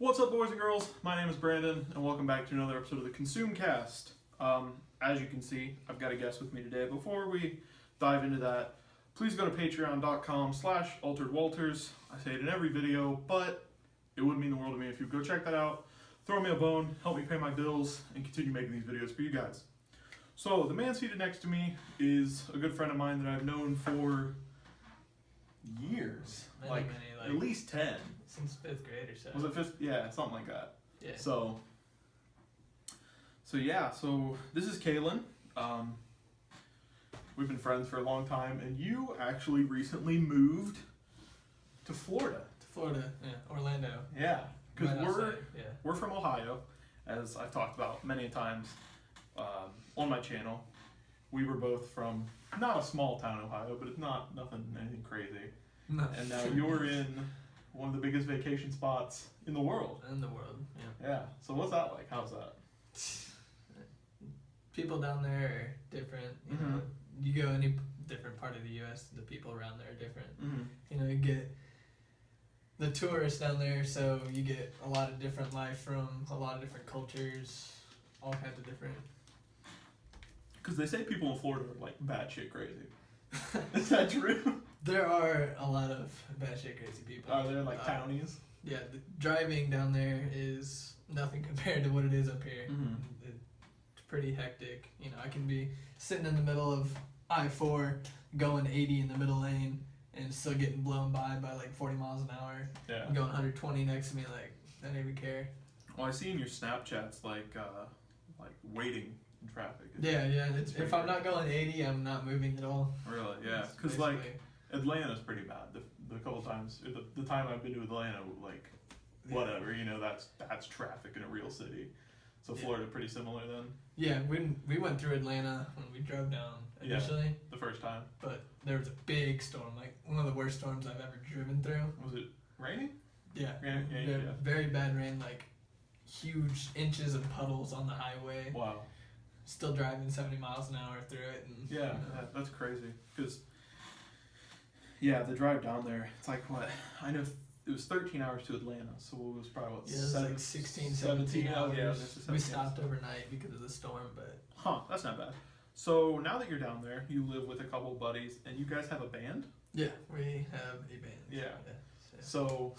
What's up, boys and girls? My name is Brandon, and welcome back to another episode of the ConsumeCast. As you can see, I've got a guest with me today. Before we dive into that, please go to patreon.com/alteredwalters. I say it in every video, but it would mean the world to me if you go check that out. Throw me a bone, help me pay my bills, and continue making these videos for you guys. So, the man seated next to me is a good friend of mine that I've known for years. Like at least 10. Since 5th grade or so. Was it 5th? Yeah, something like that. Yeah. So this is Kalen. We've been friends for a long time, and you actually recently moved to Florida. Orlando. Yeah, because Right we're from Ohio, as I've talked about many times on my channel. We were both from not a small town, Ohio, but it's anything crazy. No. And now you're in one of the biggest vacation spots in the world. Yeah. Yeah. So what's that like? How's that? People down there are different. You know, you go any different part of the U.S., the people around there are different. You know, you get the tourists down there, so you get a lot of different life from a lot of different cultures, all kinds of different. Because they say people in Florida are like batshit crazy. Is that true? There are a lot of batshit crazy people. Are there like townies? Yeah, the driving down there is nothing compared to what it is up here. It's pretty hectic. You know, I can be sitting in the middle of I-4 going 80 in the middle lane and still getting blown by like 40 miles an hour. Yeah. I'm going 120 next to me, like, I don't even care. Well, I see in your Snapchats like waiting in traffic. Yeah. If I'm not going 80, I'm not moving at all. Really? Yeah. Because like Atlanta's pretty bad. The couple times, the time I've been to Atlanta, like whatever, you know, that's traffic in a real city. So Florida pretty similar then. Yeah, we went through Atlanta when we drove down initially. Yeah, the first time. But there was a big storm, like one of the worst storms I've ever driven through. Was it raining? Yeah. Yeah. Very bad rain, like huge inches of puddles on the highway. Wow. Still driving 70 miles an hour through it. And, yeah, that's crazy. Because, the drive down there, it's like what? I know it was 13 hours to Atlanta, so it was probably what? Yeah, it was like 16, 17 hours. Yeah, we stopped overnight because of the storm, but... That's not bad. So now that you're down there, you live with a couple of buddies, and you guys have a band? Yeah, we have a band. Yeah. So,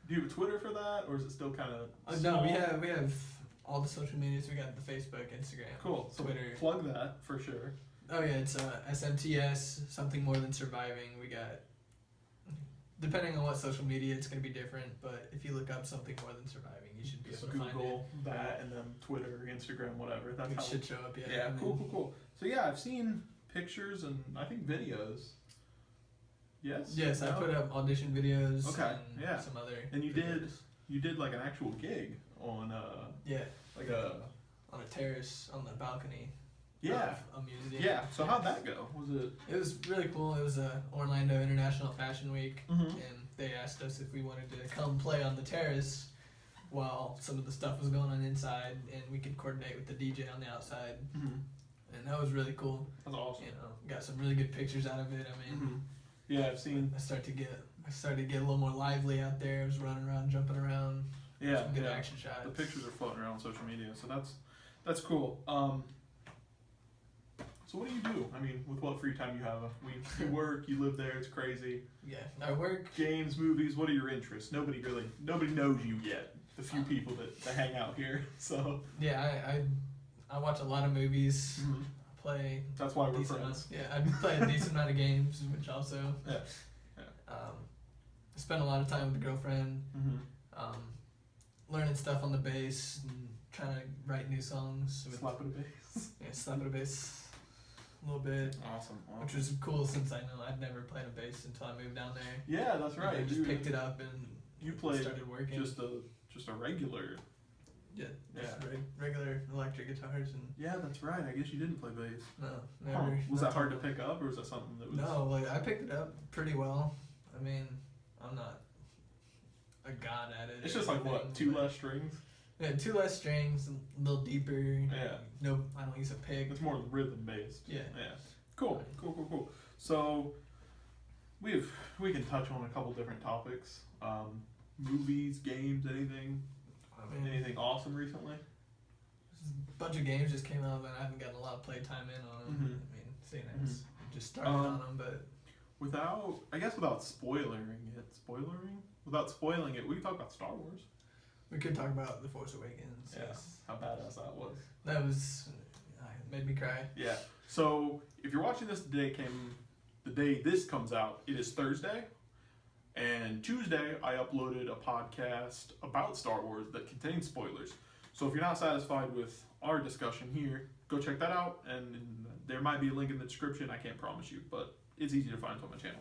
do you have a Twitter for that, or is it still kind of no, we have all the social medias. We got the Facebook, Instagram, cool. So Twitter. Plug that for sure. Oh yeah, it's SMTS, something more than surviving. We got, depending on what social media, it's going to be different, but if you look up something more than surviving, you should be able to find it. Google that, and then Twitter, Instagram, whatever. That's it how should show up, yeah. Yeah, cool. So I've seen pictures and I think videos. Yes? Yes, I put up audition videos and some other And you videos. did like an actual gig on like on a terrace on the balcony. Yeah. Of a museum. Yeah. So how'd that go? It was really cool. It was Orlando International Fashion Week, and they asked us if we wanted to come play on the terrace while some of the stuff was going on inside, and we could coordinate with the DJ on the outside. And that was really cool. That's awesome. You know, got some really good pictures out of it. I mean, yeah, I've seen. I started to get a little more lively out there. I was running around, jumping around. Yeah, some good action shots. The pictures are floating around on social media, so that's cool. So what do you do? I mean, with what free time you have? You work, you live there. It's crazy. Yeah, I work. Games, movies. What are your interests? Nobody knows you yet. The few people that hang out here. So yeah, I watch a lot of movies. Play. That's why we're friends. I play a decent amount of games, which also. Yeah. I spend a lot of time with the girlfriend. Learning stuff on the bass and trying to write new songs. Slapping a bass. Yeah, slapping a bass. A little bit. Awesome. Which was cool since I know I'd never played a bass until I moved down there. Yeah, that's right. I just picked it up and you played started working. Just a regular. Yeah, regular electric guitars and. Yeah, that's right. I guess you didn't play bass. No, never. Was that hard to pick up, or was that something that was? No, like I picked it up pretty well. I mean, I'm not a god at it. It's just like what, 2 less strings? Yeah, 2 less strings, a little deeper. Yeah. No, I don't use a pick. It's more rhythm based. Yeah. Yeah. Cool. So we can touch on a couple different topics. Movies, games, anything. Anything awesome recently? A bunch of games just came out, but I haven't gotten a lot of play time in on them. I mean, seeing as just started on them, but without spoiling it, we can talk about Star Wars. we could talk about The Force Awakens. Yeah, Yes. how badass that was. That was made me cry. Yeah. So if you're watching this the day this comes out, it is Thursday. And Tuesday, I uploaded a podcast about Star Wars that contains spoilers. So if you're not satisfied with our discussion here, go check that out. And there might be a link in the description. I can't promise you, but it's easy to find on my channel.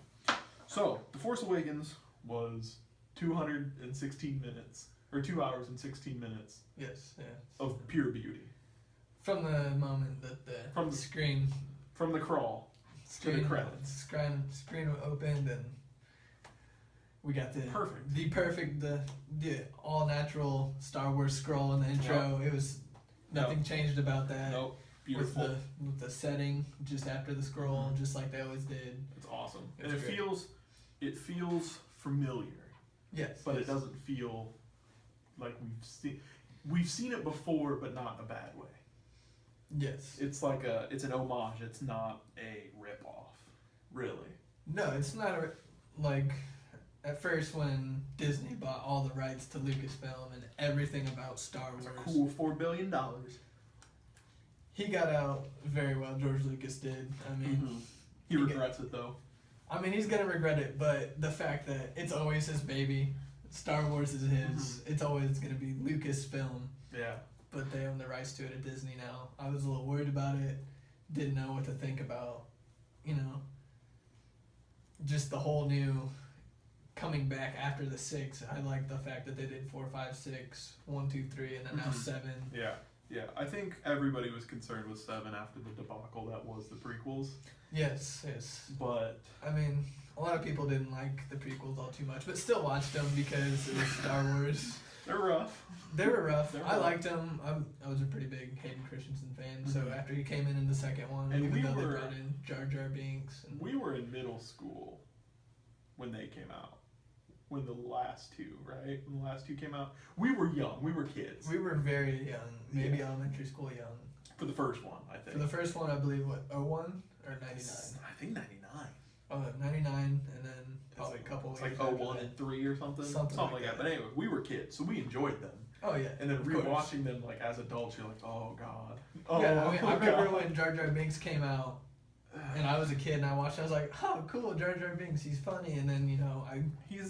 So, The Force Awakens was 216 minutes, or 2 hours and 16 minutes Yes, yeah. of pure beauty. From the moment that the screen From the crawl to the credits. Screen opened and we got the Perfect. the all natural Star Wars scroll in the intro. It was nothing changed about that. Nope. Beautiful. With the setting just after the scroll, just like they always did. It's awesome. It's and great. it feels familiar. Yes. But yes. it doesn't feel like we've seen it before, but not in a bad way. Yes. It's like it's an homage. It's not a rip-off, really. No, it's not like at first when Disney bought all the rights to Lucasfilm and everything about Star Wars. It's a cool $4 billion. He got out very well. George Lucas did. I mean, he regrets it though. I mean, he's gonna regret it, but the fact that it's always his baby, Star Wars is his. It's always gonna be Lucasfilm. Yeah. But they own the rights to it at Disney now. I was a little worried about it. Didn't know what to think about, just the whole new coming back after the 6. I like the fact that they did 4, 5, 6, 1, 2, 3, and then now 7. Yeah. Yeah. I think everybody was concerned with 7 after the debacle that was the prequels. Yes. But I mean, a lot of people didn't like the prequels all too much, but still watched them because it was Star Wars. they're rough. They were rough. I liked them. I was a pretty big Hayden Christensen fan, so after he came in the second one, And even though they brought in Jar Jar Binks. We were in middle school when they came out. When the last two, right? When the last two came out. We were young. We were kids. We were very young. Maybe elementary school young. For the first one, I think. For the first one, I believe, 01 or 99? I think 99. Oh, 99, and then probably a couple It's years like after 01 that. and 3 or something. Something like that. But anyway, we were kids, so we enjoyed them. Oh, yeah. And then of course. rewatching them like as adults, you're like, oh god. Oh, Yeah, I remember God. when Jar Jar Binks came out, and I was a kid and I watched it, I was like, oh, cool, Jar Jar Binks, he's funny. And then,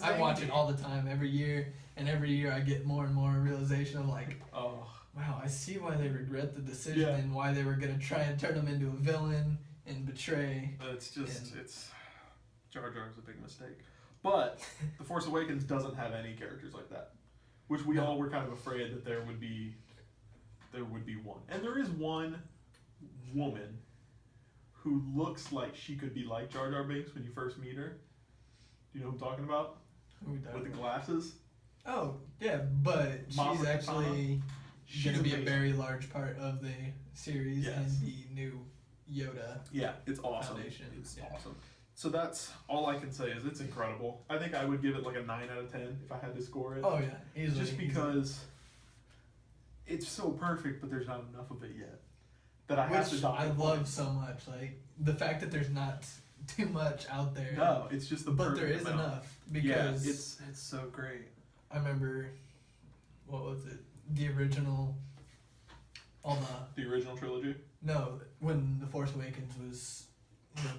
I watch it all the time, every year, and every year I get more and more realization of like, Oh. wow, I see why they regret the decision Yeah. and why they were going to try and turn him into a villain and betray. It's just, it's Jar Jar's a big mistake. But The Force Awakens doesn't have any characters like that, which we all were kind of afraid that there would be one. And there is one woman who looks like she could be like Jar Jar Binks when you first meet her. Do you know who I'm talking about? With the glasses? Oh, yeah, but Mama she's actually going to be a amazing. very large part of the series Yes. and the new Yoda. Yeah, it's awesome. Foundation. It's Yeah. awesome. So that's all I can say is it's incredible. I think I would give it like a 9 out of 10 if I had to score it. Oh, yeah, easily. Just because it's so perfect, but there's not enough of it yet. That I have to Which dock I the love points. so much. Like, the fact that there's not too much out there. No, it's just the But there perfect is amount. enough. Because Yeah, it's so great. I remember, what was it? The original, The original trilogy? no, when The Force Awakens was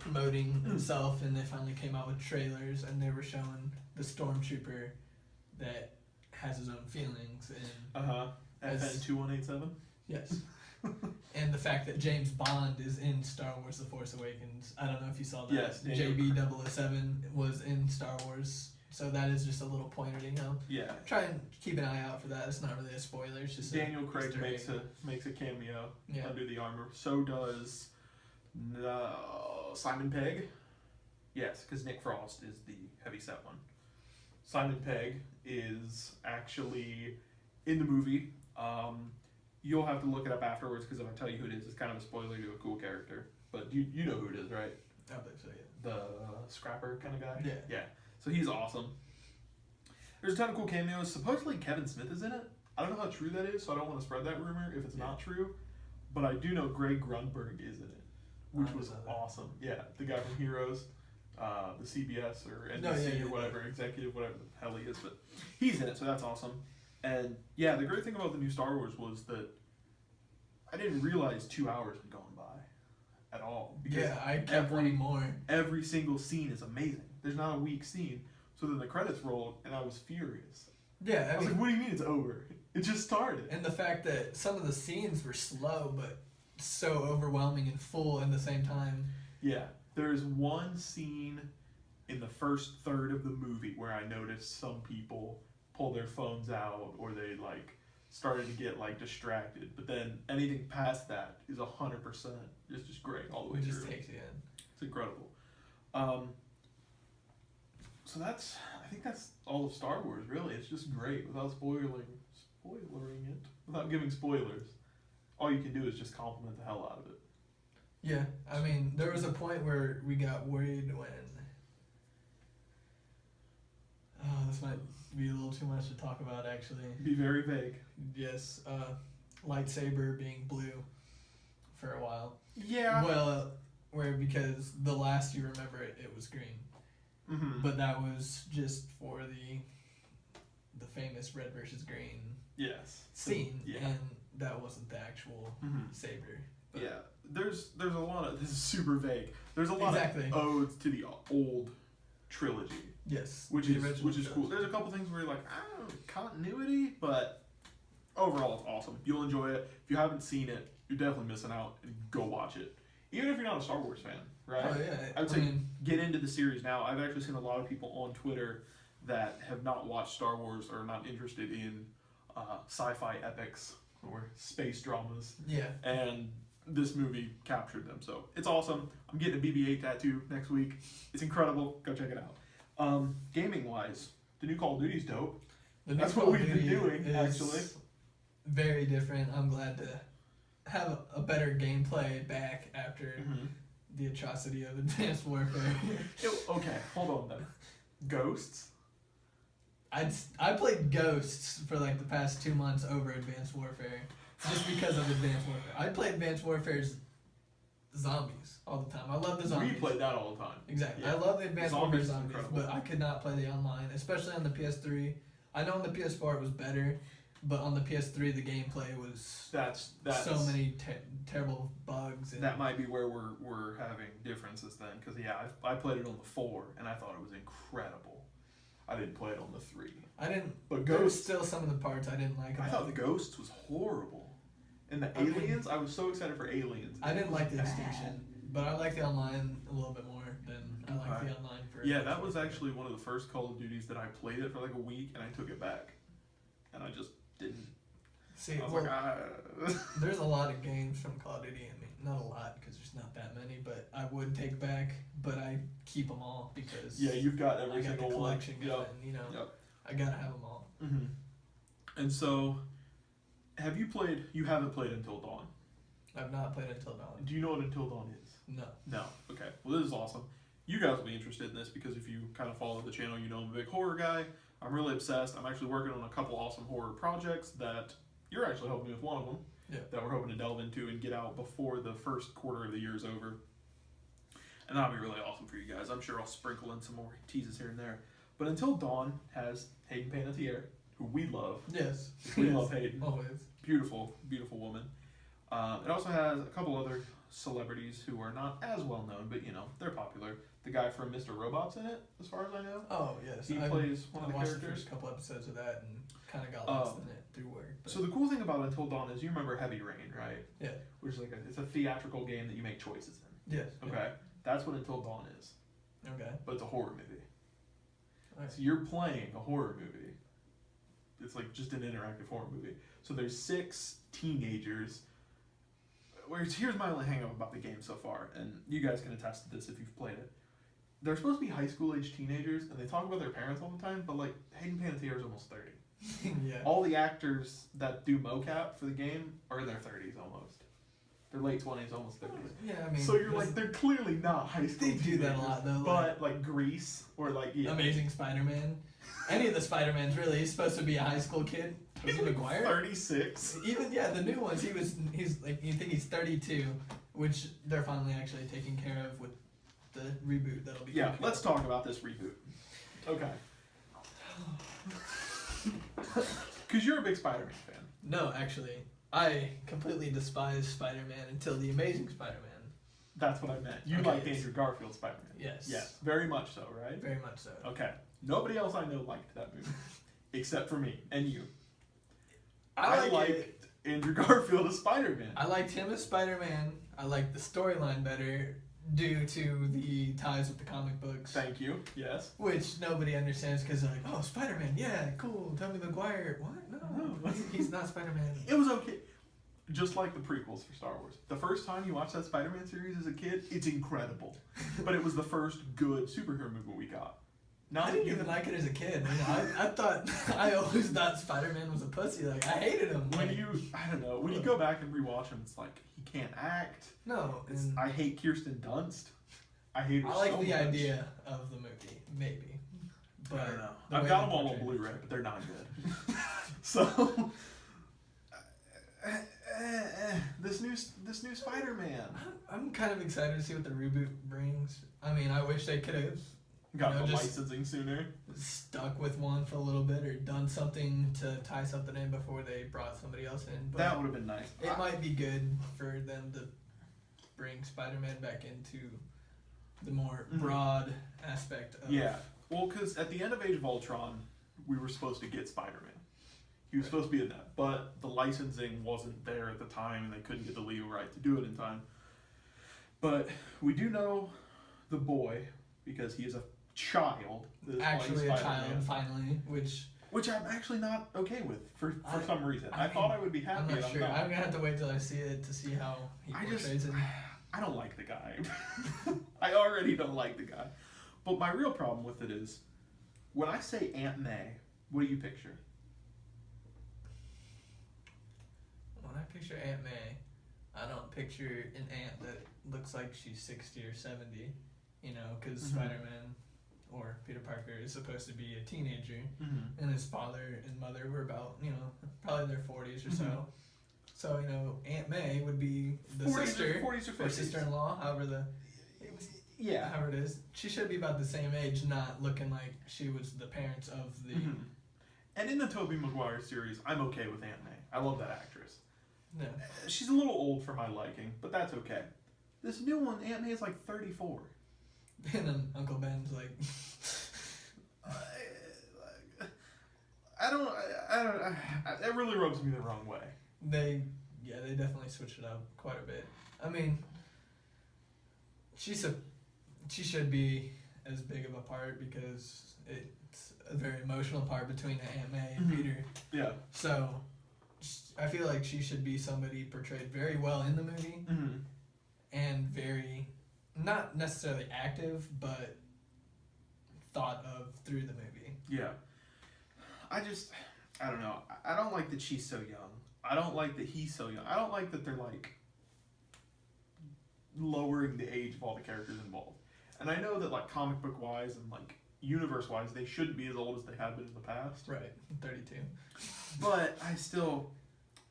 promoting itself and they finally came out with trailers and they were showing the stormtrooper that has his own feelings and Uh-huh. As- FN2187? yes. And the fact that James Bond is in Star Wars The Force Awakens. I don't know if you saw that. Yes, JB007 was in Star Wars. So that is just a little pointer, Yeah. Try and keep an eye out for that. It's not really a spoiler. It's just Daniel Craig Easter makes egg. a cameo Yeah. under the armor. So does Simon Pegg. Yes, because Nick Frost is the heavyset one. Simon Pegg is actually in the movie. You'll have to look it up afterwards because if I tell you who it is, it's kind of a spoiler to a cool character. But you know who it is, right? I believe so, yeah. The scrapper kind of guy? Yeah. So he's awesome. There's a ton of cool cameos. Supposedly Kevin Smith is in it. I don't know how true that is, so I don't want to spread that rumor if it's not true. But I do know Greg Grunberg is in it, which was awesome. Yeah, the guy from Heroes, the CBS or NBC or whatever, executive, whatever the hell he is. But he's in it, so that's awesome. And yeah, the great thing about the new Star Wars was that I didn't realize 2 hours had gone by at all. Because I kept wanting more. Every single scene is amazing. There's not a weak scene. So then the credits rolled, and I was furious. Yeah, I was like, what do you mean it's over? It just started. And the fact that some of the scenes were slow, but so overwhelming and full at the same time. Yeah. There's one scene in the first third of the movie where I noticed some people pull their phones out or they, like, started to get, like, distracted. But then anything past that is 100%. It's just great all the way through. It just takes you in. It's incredible. So I think that's all of Star Wars, really. It's just great without spoiling it, without giving spoilers. All you can do is just compliment the hell out of it. Yeah, I mean, there was a point where we got worried when... Oh, this might be a little too much to talk about, actually. Be very vague. Yes, lightsaber being blue for a while. Yeah. Well, because the last you remember it was green. Mm-hmm. But that was just for the famous red versus green scene, and that wasn't the actual saber. But yeah, there's a lot of, this is super vague. There's a lot of odes to the old trilogy. Yes, which is cool. There's a couple things where you're like, I don't know, continuity, but overall it's awesome. You'll enjoy it. If you haven't seen it, you're definitely missing out, and go watch it. Even if you're not a Star Wars fan, right? Oh yeah. I would say get into the series now. I've actually seen a lot of people on Twitter that have not watched Star Wars or are not interested in sci-fi epics or space dramas. Yeah. And this movie captured them. So it's awesome. I'm getting a BB-8 tattoo next week. It's incredible. Go check it out. Gaming-wise, the new Call of Duty's dope. That's what we've been doing, actually. Very different. I'm glad to have a better gameplay back after the atrocity of Advanced Warfare. Okay, hold on then. Ghosts? I played Ghosts for like the past 2 months over Advanced Warfare, just because of Advanced Warfare. I played Advanced Warfare's zombies all the time. I love the zombies. We played that all the time. Exactly. Yeah. I love the Advanced Warfare zombies, but I could not play the online, especially on the PS3. I know on the PS4 it was better, but on the PS3 the gameplay was that's so many terrible bugs. And that might be where we're having differences then, because I played it on the 4 and I thought it was incredible. I didn't play it on the 3. I didn't. But there was still some of the parts I didn't like. I thought the Ghosts was horrible, and the Aliens. I was so excited for Aliens. I didn't like the Extinction, but I like the online a little bit more than I like the online for. Yeah, that was actually one of the first Call of Duties that I played it for like a week, and I took it back, and I just didn't. See, I was there's a lot of games from Call of Duty. I mean, not a lot because there's not that many, but I would take back. But I keep them all because you've got every single collection one. going. You know, I gotta have them all. Mm-hmm. And so, have you played? You haven't played Until Dawn. I've not played Until Dawn. Do you know what Until Dawn is? No. No. Okay. Well, this is awesome. You guys will be interested in this because if you kind of follow the channel, you know I'm a big horror guy. I'm really obsessed. I'm actually working on a couple awesome horror projects that you're actually helping me with one of them. Yeah. That we're hoping to delve into and get out before the first quarter of the year is over. And that'll be really awesome for you guys. I'm sure I'll sprinkle in some more teases here and there. But Until Dawn has Hayden Panettiere, who we love. Yes. We love Hayden. Always. Beautiful, beautiful woman. It also has a couple other celebrities who are not as well known, but you know, they're popular. The guy from Mr. Robot's in it, as far as I know. Oh, yes. He plays one of the characters. I watched the characters. first couple episodes of that and kind of got lost in it through work. But. So the cool thing about Until Dawn is you remember Heavy Rain, right? Yeah. Which is like it's a theatrical game that you make choices in. Yes. Okay. Yeah. That's what Until Dawn is. Okay. But it's a horror movie. Right. So you're playing a horror movie. It's like just an interactive horror movie. So there's 6 teenagers. Here's my only hang up about the game so far, and you guys can attest to this if you've played it. They're supposed to be high school age teenagers, and they talk about their parents all the time, but like Hayden Panettiere is almost 30. Yeah. All the actors that do mocap for the game are in their 30s almost. They're late 20s, almost 30s. Yeah, I mean. So you're like, they're clearly not high school They do that a lot though. But like Grease or like Amazing Spider-Man. any of the Spider-Mans really. He's supposed to be a high school kid. He's Tobey like Maguire. 36. Even the new ones. He's like, you think he's 32, which they're finally actually taking care of with the reboot that'll be. Yeah, let's talk about this reboot. Okay. Because you're a big Spider-Man fan. No, actually, I completely despise Spider-Man until the Amazing Spider-Man. That's what I meant. You Okay, liked Andrew Garfield's Spider-Man. Yes. Yes, very much so, right? Very much so. Okay. Nobody else I know liked that movie, except for me and you. I liked Andrew Garfield as Spider-Man. I liked him as Spider-Man. I liked the storyline better due to the ties with the comic books. Thank you. Yes. Which nobody understands because they're like, oh, Spider-Man, yeah, cool. Tobey Maguire. What? No, he's not Spider-Man. It was okay. Just like the prequels for Star Wars. The first time you watch that Spider-Man series as a kid, it's incredible. But it was the first good superhero movie we got. I didn't even like it as a kid. I always thought Spider-Man was a pussy. Like, I hated him. When you go back and rewatch him, it's like, he can't act. No. I hate Kirsten Dunst. I hate her I like so the much. idea of the movie, maybe. But I don't know. the I've way got they them all on portrayed it. Blu-ray, but they're not good. So, this new Spider-Man I'm kind of excited to see what the reboot brings. I mean, I wish they could have got the just licensing sooner. stuck with one for a little bit or done something to tie something in before they brought somebody else in. But That would have been nice. it might be good for them to bring Spider-Man back into the more broad aspect of... Yeah. Well, because at the end of Age of Ultron, we were supposed to get Spider-Man. He was Right. supposed to be in that, but the licensing wasn't there at the time, and they couldn't get the legal right to do it in time. But we do know the boy, because he is a child. that is Actually playing a Spider-Man, child, finally, which I'm actually not okay with for some reason. I I thought mean, I would be happy. I'm not and sure. I'm I'm gonna have to wait till I see it to see how he portrays it. I don't like the guy. I already don't like the guy. But my real problem with it is, when I say Aunt May, what do you picture? When I picture Aunt May, I don't picture an aunt that looks like she's 60 or 70, you know, because Spider-Man or Peter Parker is supposed to be a teenager, and his father and mother were about, you know, probably in their 40s or so. So, you know, Aunt May would be the 40s sister, or 50s. sister-in-law, however it is. She should be about the same age, not looking like she was the parents of the... And in the Tobey Maguire series, I'm okay with Aunt May. I love that actress. No. She's a little old for my liking, but that's okay. This new one, Aunt May is like 34. And then Uncle Ben's like... I don't. It really rubs me the wrong way. They definitely switched it up quite a bit. I mean, she should be as big of a part because it's a very emotional part between Aunt May and Peter. Yeah. So, I feel like she should be somebody portrayed very well in the movie and very, not necessarily active, but thought of through the movie. Yeah. I don't know. I don't like that she's so young. I don't like that he's so young. I don't like that they're like lowering the age of all the characters involved. And I know that like comic book wise and like universe wise, they shouldn't be as old as they have been in the past. Right, 32. But I still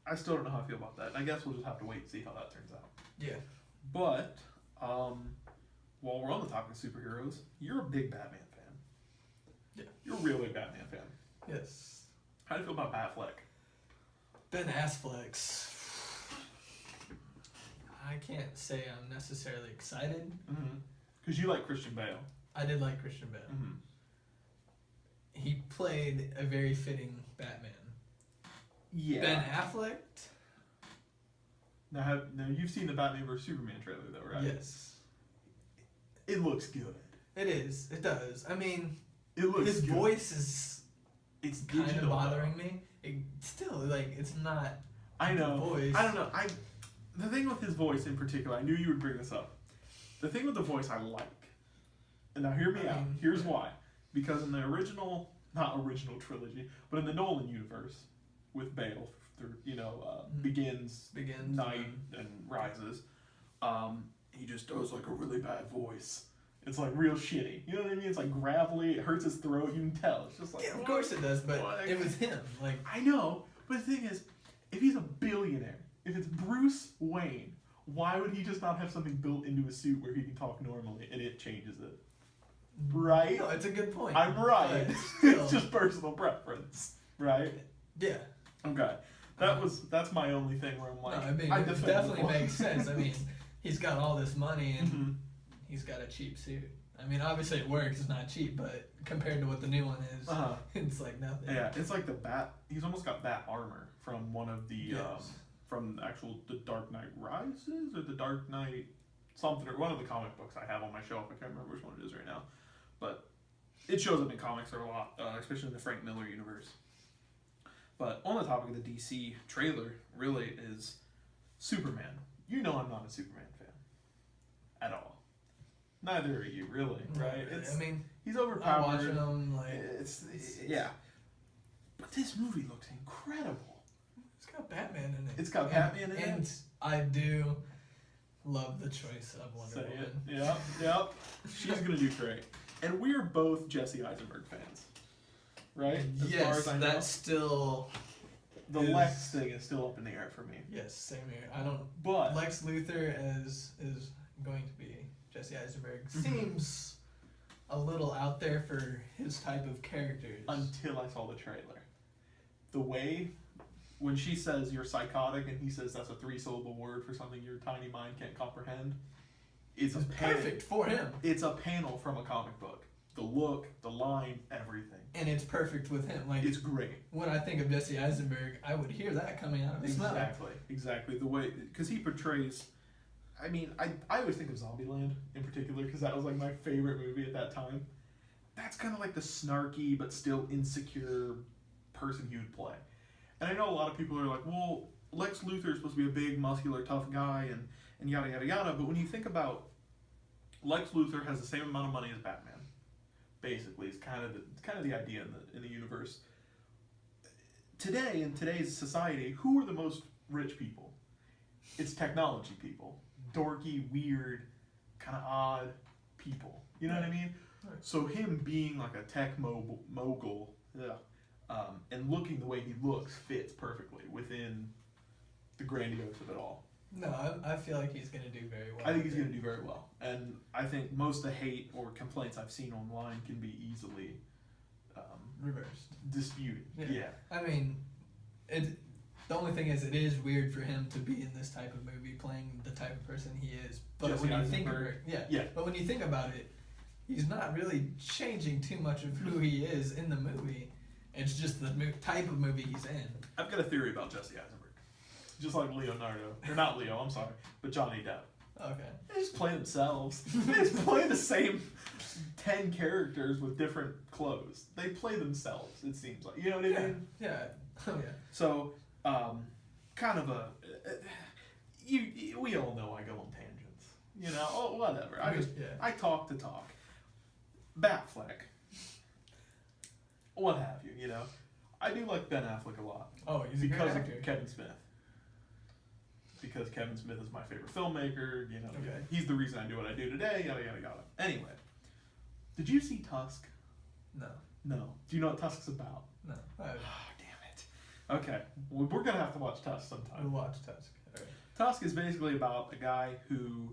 don't know how I feel about that. And I guess we'll just have to wait and see how that turns out. Yeah. But while we're on the topic of superheroes, you're a big Batman fan. Yeah. You're a real big Batman fan. Yes. How do you feel about Batfleck? Ben Affleck's. I can't say I'm necessarily excited. Because you like Christian Bale. I did like Christian Bale. He played a very fitting Batman. Yeah. Ben Affleck? Now you've seen the Batman vs Superman trailer though, right? Yes. It looks good. It is. It does. I mean, It looks his good. voice is It's kind digital, of bothering me. It still, like, it's not. I know. Voice. I don't know. The thing with his voice in particular, I knew you would bring this up. The thing with the voice I like. And now hear me out. Here's why. Because in the not original trilogy, but in the Nolan universe, with Bale, Begins, Begins, Night, and Rises, he just does like a really bad voice It's like real shitty. You know what I mean? It's like gravelly. It hurts his throat. You can tell. It's just like, Yeah, of course it does, but what? it was him. Like, I know, but the thing is, if he's a billionaire, if it's Bruce Wayne, why would he just not have something built into his suit where he can talk normally and it changes it? Right? no, it's a good point. I'm right. But still, It's just personal preference, right? yeah. Okay. That's my only thing where I'm like, No, I mean, I it defend definitely the makes sense. I mean, he's got all this money and Mhm. he's got a cheap suit. I mean, obviously it works. It's not cheap, but compared to what the new one is, it's like nothing. Yeah, it's like the bat. He's almost got bat armor from one of the Yes. from the Dark Knight Rises or the Dark Knight something or one of the comic books I have on my shelf. I can't remember which one it is right now, but it shows up in comics a lot, especially in the Frank Miller universe. But on the topic of the DC trailer, really is Superman. You know I'm not a Superman fan at all. Neither are you, really, right? I mean, He's I'm overpowered. watching him like Yeah. But this movie looks incredible. it's got Batman in it. It's got Batman in it? and I do love the choice of Wonder Say it. Woman. Yep. She's gonna do great. And we're both Jesse Eisenberg fans, right? As far Yes, as I know. that's still The Lex thing is still up in the air for me. yes, same here. I don't. But Lex Luthor is going to be Jesse Eisenberg. Mhm. Seems a little out there for his type of characters. until I saw the trailer, the way when she says you're psychotic and he says that's a 3-syllable word for something your tiny mind can't comprehend, it's perfect for him, It's a panel from a comic book. The look, the line, everything. and it's perfect with him. Like It's great. when I think of Jesse Eisenberg, I would hear that coming out of his mouth. Exactly. The way, because he portrays, I mean, I always think of Zombieland in particular because that was like my favorite movie at that time. That's kind of like the snarky but still insecure person he would play. And I know a lot of people are like, well, Lex Luthor is supposed to be a big, muscular, tough guy and yada, yada, yada. But when you think about Lex Luthor has the same amount of money as Batman. Basically, it's kind of the idea in the universe. Today, in today's society, who are the most rich people? It's technology people. Dorky, weird, kind of odd people. You know what I mean? Right. So him being like a tech mogul, and looking the way he looks fits perfectly within the grandiose of it all. No, I feel like he's gonna do very well. I think he's going to do very well. And I think most of the hate or complaints I've seen online can be easily reversed. disputed. Yeah. I mean, the only thing is, it is weird for him to be in this type of movie, playing the type of person he is. But Jesse when you think of Eisenberg. it, Yeah. But when you think about it, he's not really changing too much of who he is in the movie. It's just the type of movie he's in. I've got a theory about Jesse Eisenberg. Just like Leonardo. Or not Leo, I'm sorry. But Johnny Depp. Okay. They just play themselves. They just play the same 10 characters with different clothes. They play themselves, it seems like. You know what I mean? Yeah. Oh yeah. So, kind of a... we all know I go on tangents. You know? Oh, whatever. I talk to talk. Batfleck. What have you, you know? I do like Ben Affleck a lot. Oh, he's a Because great actor. of Kevin Smith. Because Kevin Smith is my favorite filmmaker, you know, Okay. he's the reason I do what I do today, yada, yada, yada. Anyway, did you see Tusk? No. No. Do you know what Tusk's about? No. Oh, damn it. Okay, well, we're going to have to watch Tusk sometime. We'll watch Tusk. Alright. Tusk is basically about a guy who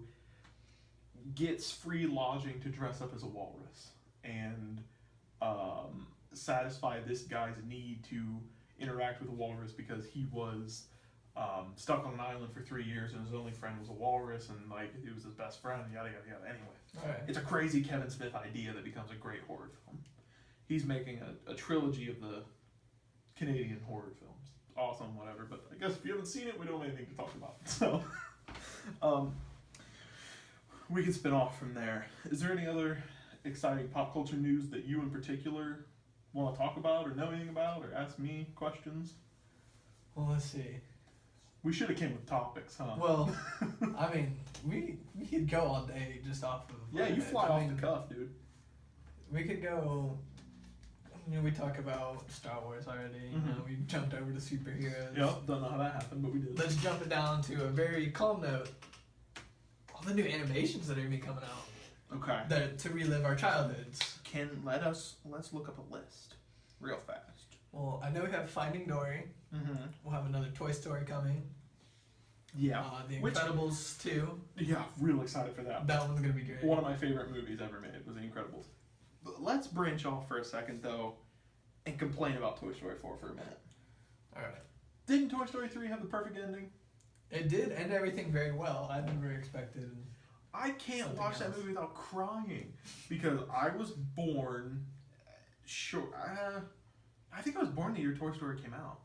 gets free lodging to dress up as a walrus and satisfy this guy's need to interact with a walrus because he was stuck on an island for 3 years and his only friend was a walrus and like he was his best friend, yada yada yada. Anyway, Alright. it's a crazy Kevin Smith idea that becomes a great horror film. He's making a trilogy of the Canadian horror films. Awesome, whatever. But I guess if you haven't seen it, we don't have anything to talk about. So we can spin off from there. Is there any other exciting pop culture news that you in particular want to talk about or know anything about or ask me questions? Well, let's see. We should have came with topics, huh? Well, I mean, we could go all day just off of. Yeah, you it. fly I off mean, the cuff, dude. We could go. You know, we talk about Star Wars already. You know, we jumped over to superheroes. Yep, don't know how that happened, but we did. Let's jump it down to a very calm note. All the new animations that are gonna be coming out. Okay. to relive our childhoods. Let's look up a list real fast. Well, I know we have Finding Dory. Mm-hmm. We'll have another Toy Story coming. Yeah. The Incredibles 2. Yeah, real excited for that. That one's gonna be great. One of my favorite movies ever made was The Incredibles. But let's branch off for a second though, and complain about Toy Story 4 for a minute. All right. Didn't Toy Story 3 have the perfect ending? It did end everything very well. I never expected. I can't Something watch that else. movie without crying because I was born. I think I was born the year Toy Story came out.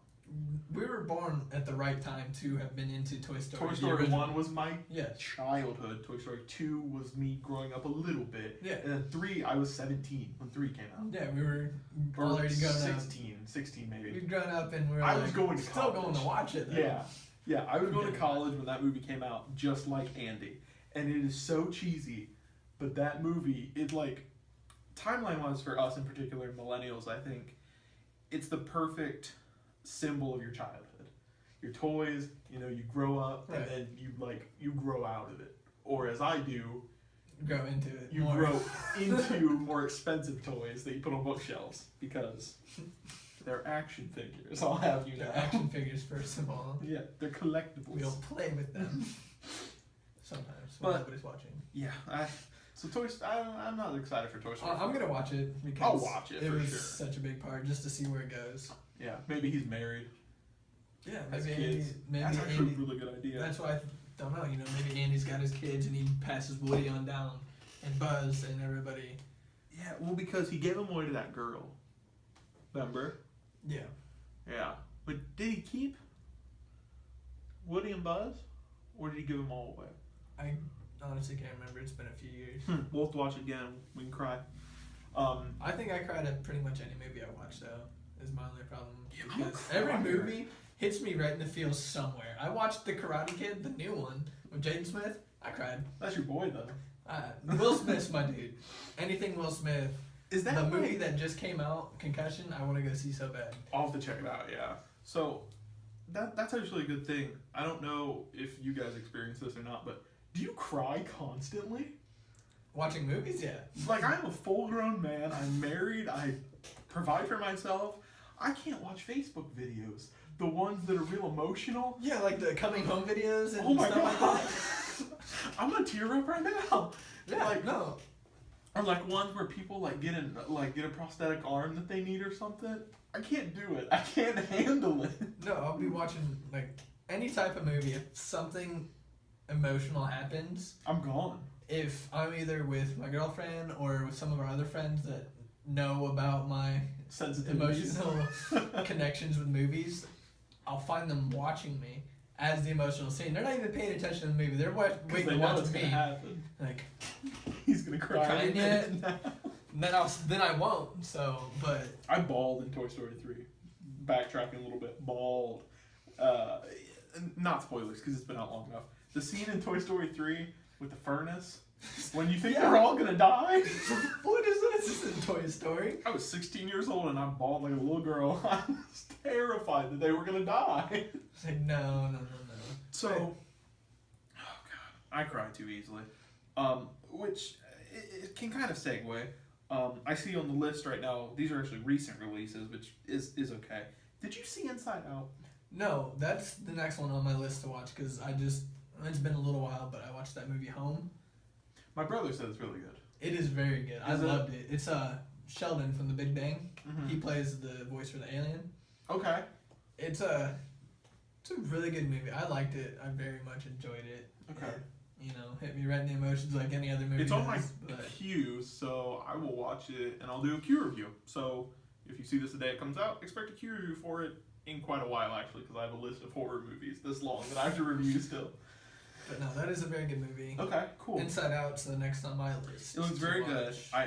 We were born at the right time to have been into Toy Story. Toy Story 1 was my Yes. childhood. Toy Story 2 was me growing up a little bit. Yeah. And then 3, I was 17 when 3 came out. Yeah, we were Or already grown 16 up. maybe. We'd grown up and we were I was going to still college. going to watch it though. Yeah, I was going to college when that movie came out, just like Andy. And it is so cheesy, but that movie, it's like, timeline-wise for us in particular, millennials, I think, it's the perfect symbol of your childhood. Your toys, you grow up, Right. and then you grow out of it. Or as I do, Grow into it. you more. grow into more expensive toys that you put on bookshelves, because they're action figures, I'll have you know. They're action figures first of all. Yeah, they're collectibles. We don't play with them. Sometimes when But- nobody's watching. Yeah, I'm not excited for Toy Story. I'm gonna watch it because I'll watch it it for was sure. such a big part just to see where it goes. Yeah, maybe he's married. Yeah, Has maybe kids. Maybe That's actually Andy. a really good idea. That's why I don't know. Maybe Andy's got his kids and he passes Woody on down, and Buzz and everybody. Yeah, well, because he gave him away to that girl. Remember? Yeah. Yeah. But did he keep Woody and Buzz? Or did he give them all away? I honestly can't remember. It's been a few years. We'll have to watch it again. We can cry. I think I cried at pretty much any movie I watched though. Is my only problem. Yeah, I'm a Because every crier. movie hits me right in the feels somewhere. I watched The Karate Kid, the new one with Jaden Smith. I cried. That's your boy, though. Will Smith's my dude. Anything Will Smith. Is that The like- movie that just came out, Concussion, I want to go see so bad. I'll have to check it out, yeah. So, that's actually a good thing. I don't know if you guys experience this or not, but do you cry constantly? Watching movies, yeah. Like, I'm a full-grown man. I'm married. I provide for myself. I can't watch Facebook videos. The ones that are real emotional. Yeah, like the coming home videos and Oh my stuff like god. that. I'm gonna tear up right now. Yeah, Like, no. or like ones where people get a prosthetic arm that they need or something. I can't do it. I can't handle it. No, I'll be watching like any type of movie. If something emotional happens, I'm gone. if I'm either with my girlfriend or with some of our other friends that know about my Sensitivities. emotional connections with movies, I'll find them watching me as the emotional scene. They're not even paying attention to the movie. They're waiting They to know watch it's me. gonna happen. Like, He's gonna cry. Crying any yet? minute now. and then I won't. So, but I bawled in Toy Story 3. Backtracking a little bit, bawled. Not spoilers because it's been out long enough. The scene in Toy Story 3 with the furnace, when you think Yeah. they're all gonna die. what is this? This is a Toy Story. I was 16 years old and I bawled like a little girl. I was terrified that they were gonna die. It's like no. So, oh god, I cry too easily. Which it can kind of segue. I see on the list right now, these are actually recent releases, which is okay. Did you see Inside Out? No, that's the next one on my list to watch because it's been a little while, but I watched that movie Home. My brother said it's really good. It is very good. I Is it? loved it. It's Sheldon from The Big Bang. Mhm. He plays the voice for the alien. Okay. It's a really good movie. I liked it. I very much enjoyed it. Okay. It, hit me right in the emotions like any other movie. It's on my does, but queue, so I will watch it and I'll do a queue review. So if you see this the day it comes out, expect a queue review for it in quite a while actually, because I have a list of horror movies this long that I have to review still. But no, that is a very good movie. Okay, cool. Inside Out's the next on my list. It looks to very good. watch. I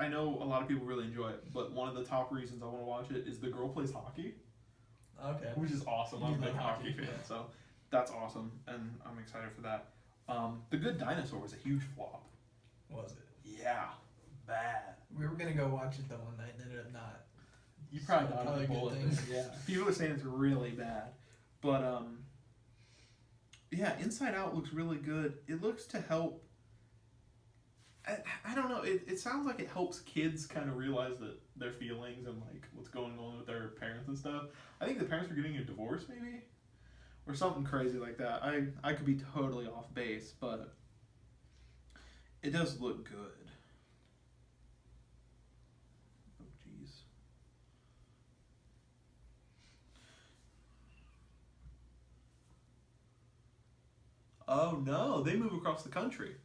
know a lot of people really enjoy it, but one of the top reasons I want to watch it is the girl plays hockey, Okay. which is awesome. You I'm a big like hockey hockey, fan, yeah. so that's awesome, and I'm excited for that. The Good Dinosaur was a huge flop. Was it? Yeah, bad. We were gonna go watch it the one night and ended up not. You probably So, dodged probably a a good bullet. thing. Yeah, people are saying it's really bad, but yeah, Inside Out looks really good. It looks to help I don't know. It sounds like it helps kids kind of realize that their feelings and like what's going on with their parents and stuff. I think the parents were getting a divorce maybe, or something crazy like that. I could be totally off base, but it does look good. Oh jeez. Oh no, they move across the country.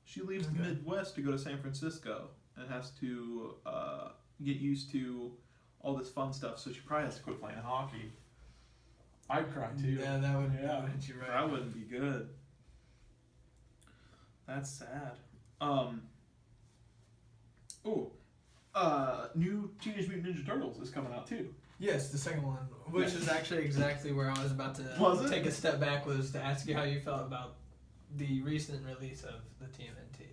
She leaves the Midwest to go to San Francisco and has to get used to all this fun stuff. So she probably has to quit playing hockey. I'd cry too. Yeah, that would hit you right. That wouldn't be good. That's sad. New Teenage Mutant Ninja Turtles is coming out too. Yes, the second one, which is actually exactly where I was about to take a step back, was to ask you how you felt about the recent release of the TMNT.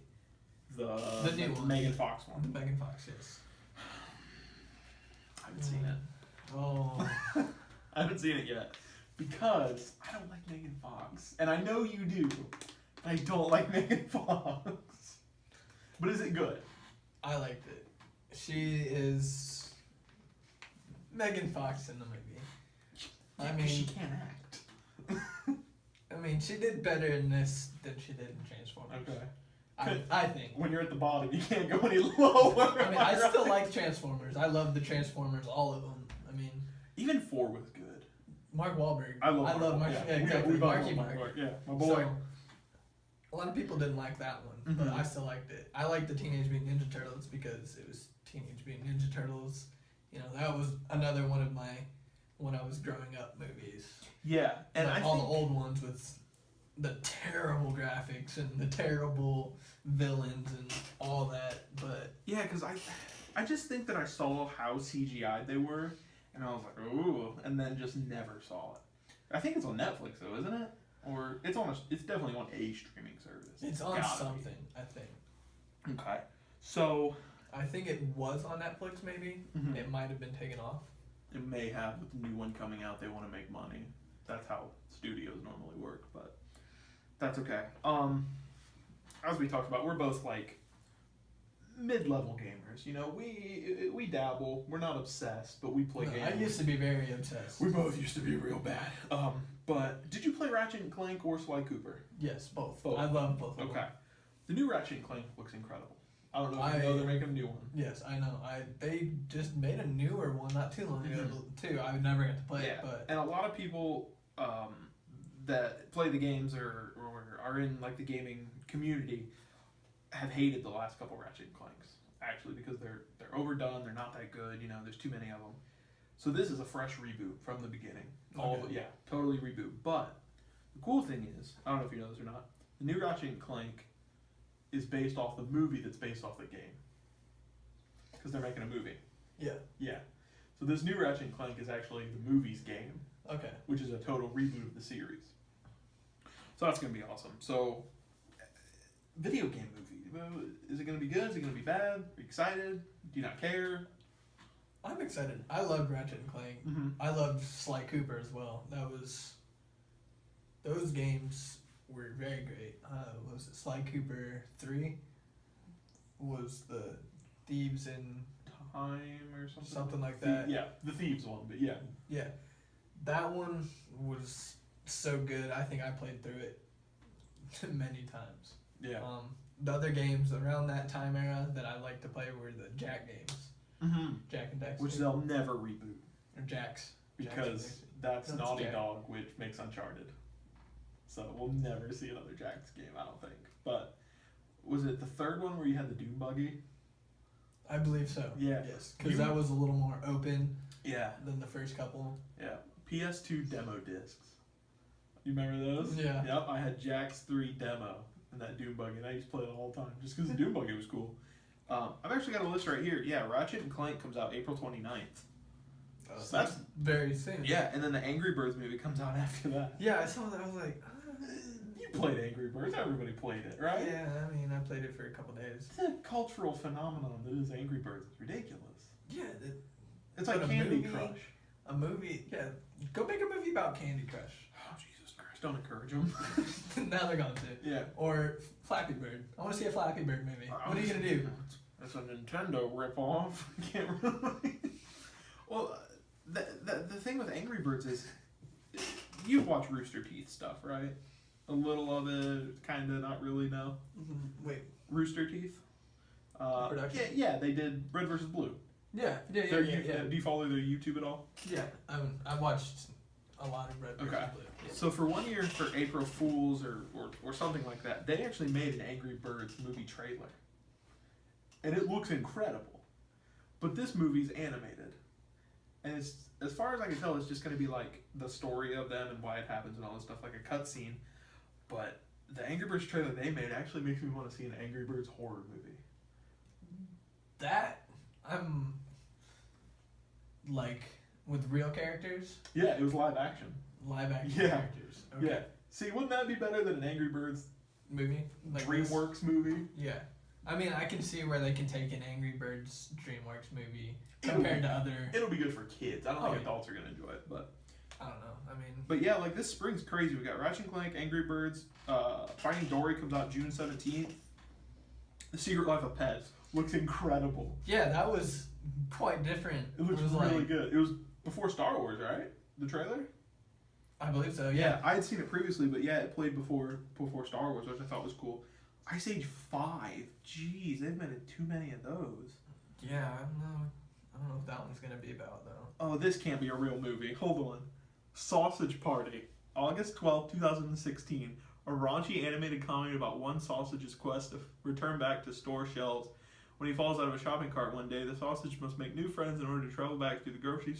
The new one. Megan Fox one. The Megan Fox, yes. I haven't seen it. Oh. I haven't seen it yet. Because I don't like Megan Fox. And I know you do. I don't like Megan Fox. But is it good? I liked it. She is Megan Fox in the movie. I mean, she can't act. I mean, she did better in this than she did in Transformers. Okay. I think. When you're at the bottom, you can't go any lower. I mean, I still like Transformers. I love the Transformers, all of them. I mean, even 4 was good. Mark Wahlberg. I love Mark. Yeah, Yeah, exactly. Marky Mark. Yeah, my boy. So, a lot of people didn't like that one, but I still liked it. I liked the Teenage Mutant Ninja Turtles because it was Teenage Mutant Ninja Turtles. You know, that was another one of my, when I was growing up, movies. Yeah, and like all the old ones with the terrible graphics and the terrible villains and all that. But yeah, because I just think that I saw how CGI'd they were, and I was like, ooh, and then just never saw it. I think it's on Netflix though, isn't it? Or it's definitely on a streaming service. It's on something, I think. Okay, so I think it was on Netflix. Maybe it might have been taken off. It may have, with the new one coming out. They want to make money. That's how studios normally work, but that's okay. As we talked about, we're both like mid-level gamers. You know, we dabble. We're not obsessed, but we play games. I used to be very obsessed. We both used to be real bad. But did you play Ratchet and Clank or Sly Cooper? Yes, both. I love both of them. Okay. The new Ratchet and Clank looks incredible. I don't know if you know they're making a new one. Yes, I know. They just made a newer one not too long ago too. I would never get to play it, but and a lot of people that play the games or are in like the gaming community have hated the last couple Ratchet and Clanks actually because they're overdone. They're not that good. You know, there's too many of them. So this is a fresh reboot from the beginning. Totally reboot. But the cool thing is, I don't know if you know this or not, the new Ratchet and Clank is based off the movie that's based off the game. Because they're making a movie. Yeah. Yeah. So this new Ratchet and Clank is actually the movie's game. Okay. Which is a total reboot of the series. So that's going to be awesome. So, video game movie. Is it going to be good? Is it going to be bad? Are you excited? Do you not care? I'm excited. I loved Ratchet and Clank. I loved Sly Cooper as well. Those games were very great. Was it Sly Cooper 3? Was the Thieves in Time or something? Something like that. Yeah, the Thieves one, but yeah. Yeah. That one was so good. I think I played through it many times. Yeah. The other games around that time era that I liked to play were the Jack games. Jack and Dexter. Which they'll never reboot. Or Jax. Because that's Naughty Dog, which makes Uncharted. So we'll never see another Jax game, I don't think. But was it the third one where you had the Doom buggy? I believe so. Yeah. Yes. Because that was a little more open. Yeah. Than the first couple. Yeah. PS2 demo discs. You remember those? Yeah. Yep. I had Jax 3 demo and that Doom buggy, and I used to play it all the time just because the Doom buggy was cool. I've actually got a list right here. Yeah, Ratchet and Clank comes out April 29th. So that's very soon. Yeah, and then the Angry Birds movie comes out after that. Yeah, I saw that. I was like, you played Angry Birds. Everybody played it, right? Yeah, I mean, I played it for a couple days. It's a cultural phenomenon that is Angry Birds. It's ridiculous. Yeah. It's like Candy Crush. A movie, yeah. Go make a movie about Candy Crush. Oh, Jesus Christ. Just don't encourage them. Now they're going to. Yeah. Or Flappy Bird. I want to see a Flappy Bird movie. What are you gonna do? That's a Nintendo ripoff. I can't really. Well, the thing with Angry Birds is, you've watched Rooster Teeth stuff, right? A little of it, kind of, not really. No. Mm-hmm. Wait. Rooster Teeth. Production. Yeah, they did Red versus Blue. Yeah. Do you follow their YouTube at all? Yeah. I watched a lot of Red versus Blue. Yeah. So for one year, for April Fools or something like that, they actually made an Angry Birds movie trailer. And it looks incredible. But this movie's animated. And it's, as far as I can tell, it's just going to be like the story of them and why it happens and all this stuff, like a cutscene. But the Angry Birds trailer they made actually makes me want to see an Angry Birds horror movie. That, I'm like, with real characters? Yeah, it was live action. Live action Yeah. characters. Okay. Yeah. See, wouldn't that be better than an Angry Birds Movie? Like DreamWorks movie? Yeah. I mean, I can see where they can take an Angry Birds DreamWorks movie compared to other... It'll be good for kids. I don't think yeah. adults are going to enjoy it, but... I don't know. I mean... But yeah, like, this spring's crazy. We got Ratchet & Clank, Angry Birds, Finding Dory comes out June 17th. The Secret Life of Pets looks incredible. Yeah, that was quite different. It looks really good. It was before Star Wars, right? The trailer? I believe so, Yeah, I had seen it previously, but yeah, it played before Star Wars, which I thought was cool. Ice Age 5. Jeez, they've made too many of those. Yeah, I don't know what that one's going to be about, though. Oh, this can't be a real movie. Hold on. Sausage Party. August 12, 2016. A raunchy animated comedy about one sausage's quest to return back to store shelves. When he falls out of a shopping cart one day, the sausage must make new friends in order to travel back through the grocery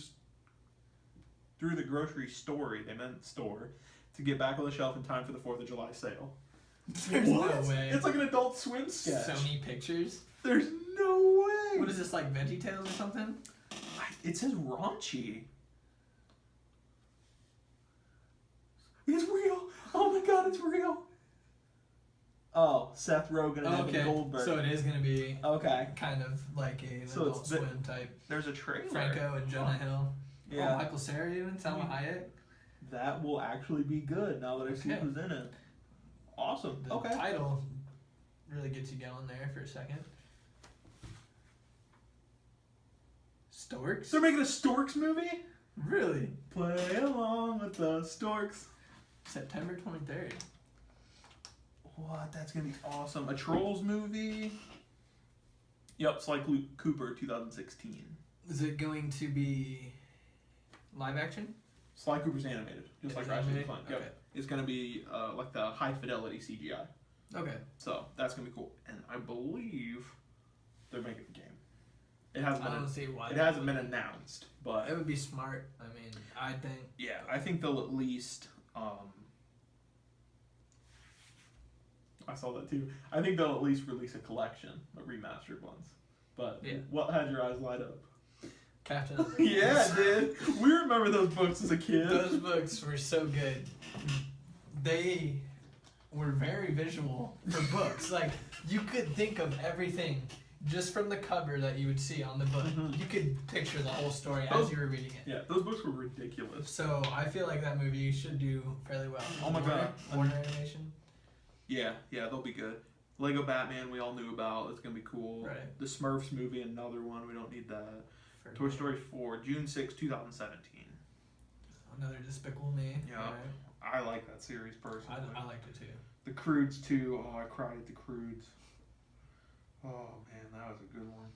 store, they meant store, to get back on the shelf in time for the 4th of July sale. There's no way. It's like an Adult Swim sketch. Sony Pictures? There's no way. What is this, like VeggieTales or something? It says raunchy. It's real. Oh my god, it's real. Oh, Seth Rogen and Evan Goldberg. So it is going to be kind of like an so Adult Swim type. There's a trailer. Franco and Jonah Hill. Yeah. Oh, Michael Cera even, Salma Hayek. That will actually be good now that I see who's in it. Awesome. The title really gets you going there for a second. Storks? They're making a Storks movie? Really? Play along with the Storks. September 23rd. What? That's going to be awesome. A Trolls movie? Yep, Sly Cooper, 2016. Is it going to be live action? Sly Cooper's animated, just like Ratchet & Clank. Yep. Okay. It's going to be like the high fidelity CGI. Okay. So that's going to be cool. And I believe they're making the game. It hasn't I don't see why. It hasn't been announced, but it would be smart. I mean, I think. Yeah, I think they'll at least. I saw that too. I think they'll at least release a collection of remastered ones. But what had your eyes light up? Captain America. Yeah, dude. We remember those books as a kid. Those books were so good. They were very visual for books. Like, you could think of everything just from the cover that you would see on the book. Mm-hmm. You could picture the whole story as you were reading it. Yeah, those books were ridiculous. So I feel like that movie should do fairly well. Oh my god. Warner Animation. Yeah, they'll be good. Lego Batman we all knew about. It's going to be cool. Right. The Smurfs movie, another one. We don't need that. Toy Story 4, June 6, 2017. Another Despicable Me. Yeah. Right. I like that series personally. I liked it too. The Croods too. Oh, I cried at the Croods. Oh man, that was a good one.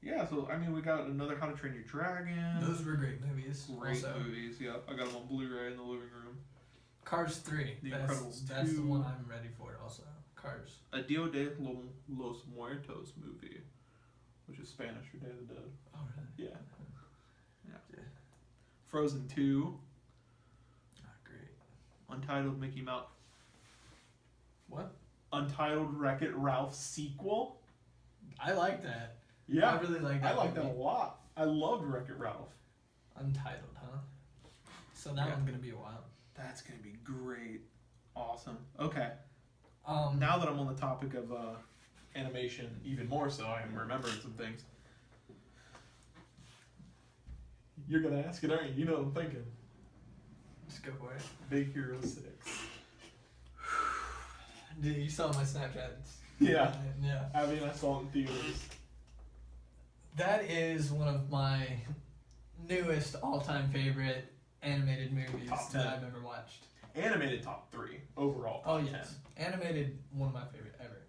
Yeah, so I mean, we got another How to Train Your Dragon. Those were great movies. Great movies. Yeah, I got them on Blu-ray in the living room. Cars 3. The Incredibles 2. That's the one I'm ready for. Also, Cars. A Dia de los Muertos movie, which is Spanish for Day of the Dead. Oh really? Yeah. Frozen 2. Great. Untitled Mickey Mouse. What? Untitled Wreck-It Ralph sequel. I like that. Yeah. I really like that. I like that a lot. I loved Wreck-It Ralph. Untitled, huh? So that one's gonna be a while. That's gonna be great. Awesome. Okay. Now that I'm on the topic of animation, even more so, I am remembering some things. You're gonna ask it, aren't you? You know what I'm thinking. Just go for it. Big Hero 6. Dude, you saw my Snapchats. Yeah. Yeah. I mean, I saw it in theaters. That is one of my newest all-time favorite animated movies Top that 10. I've ever watched. Animated top 3 overall. Oh Top yes, animated, one of my favorite ever.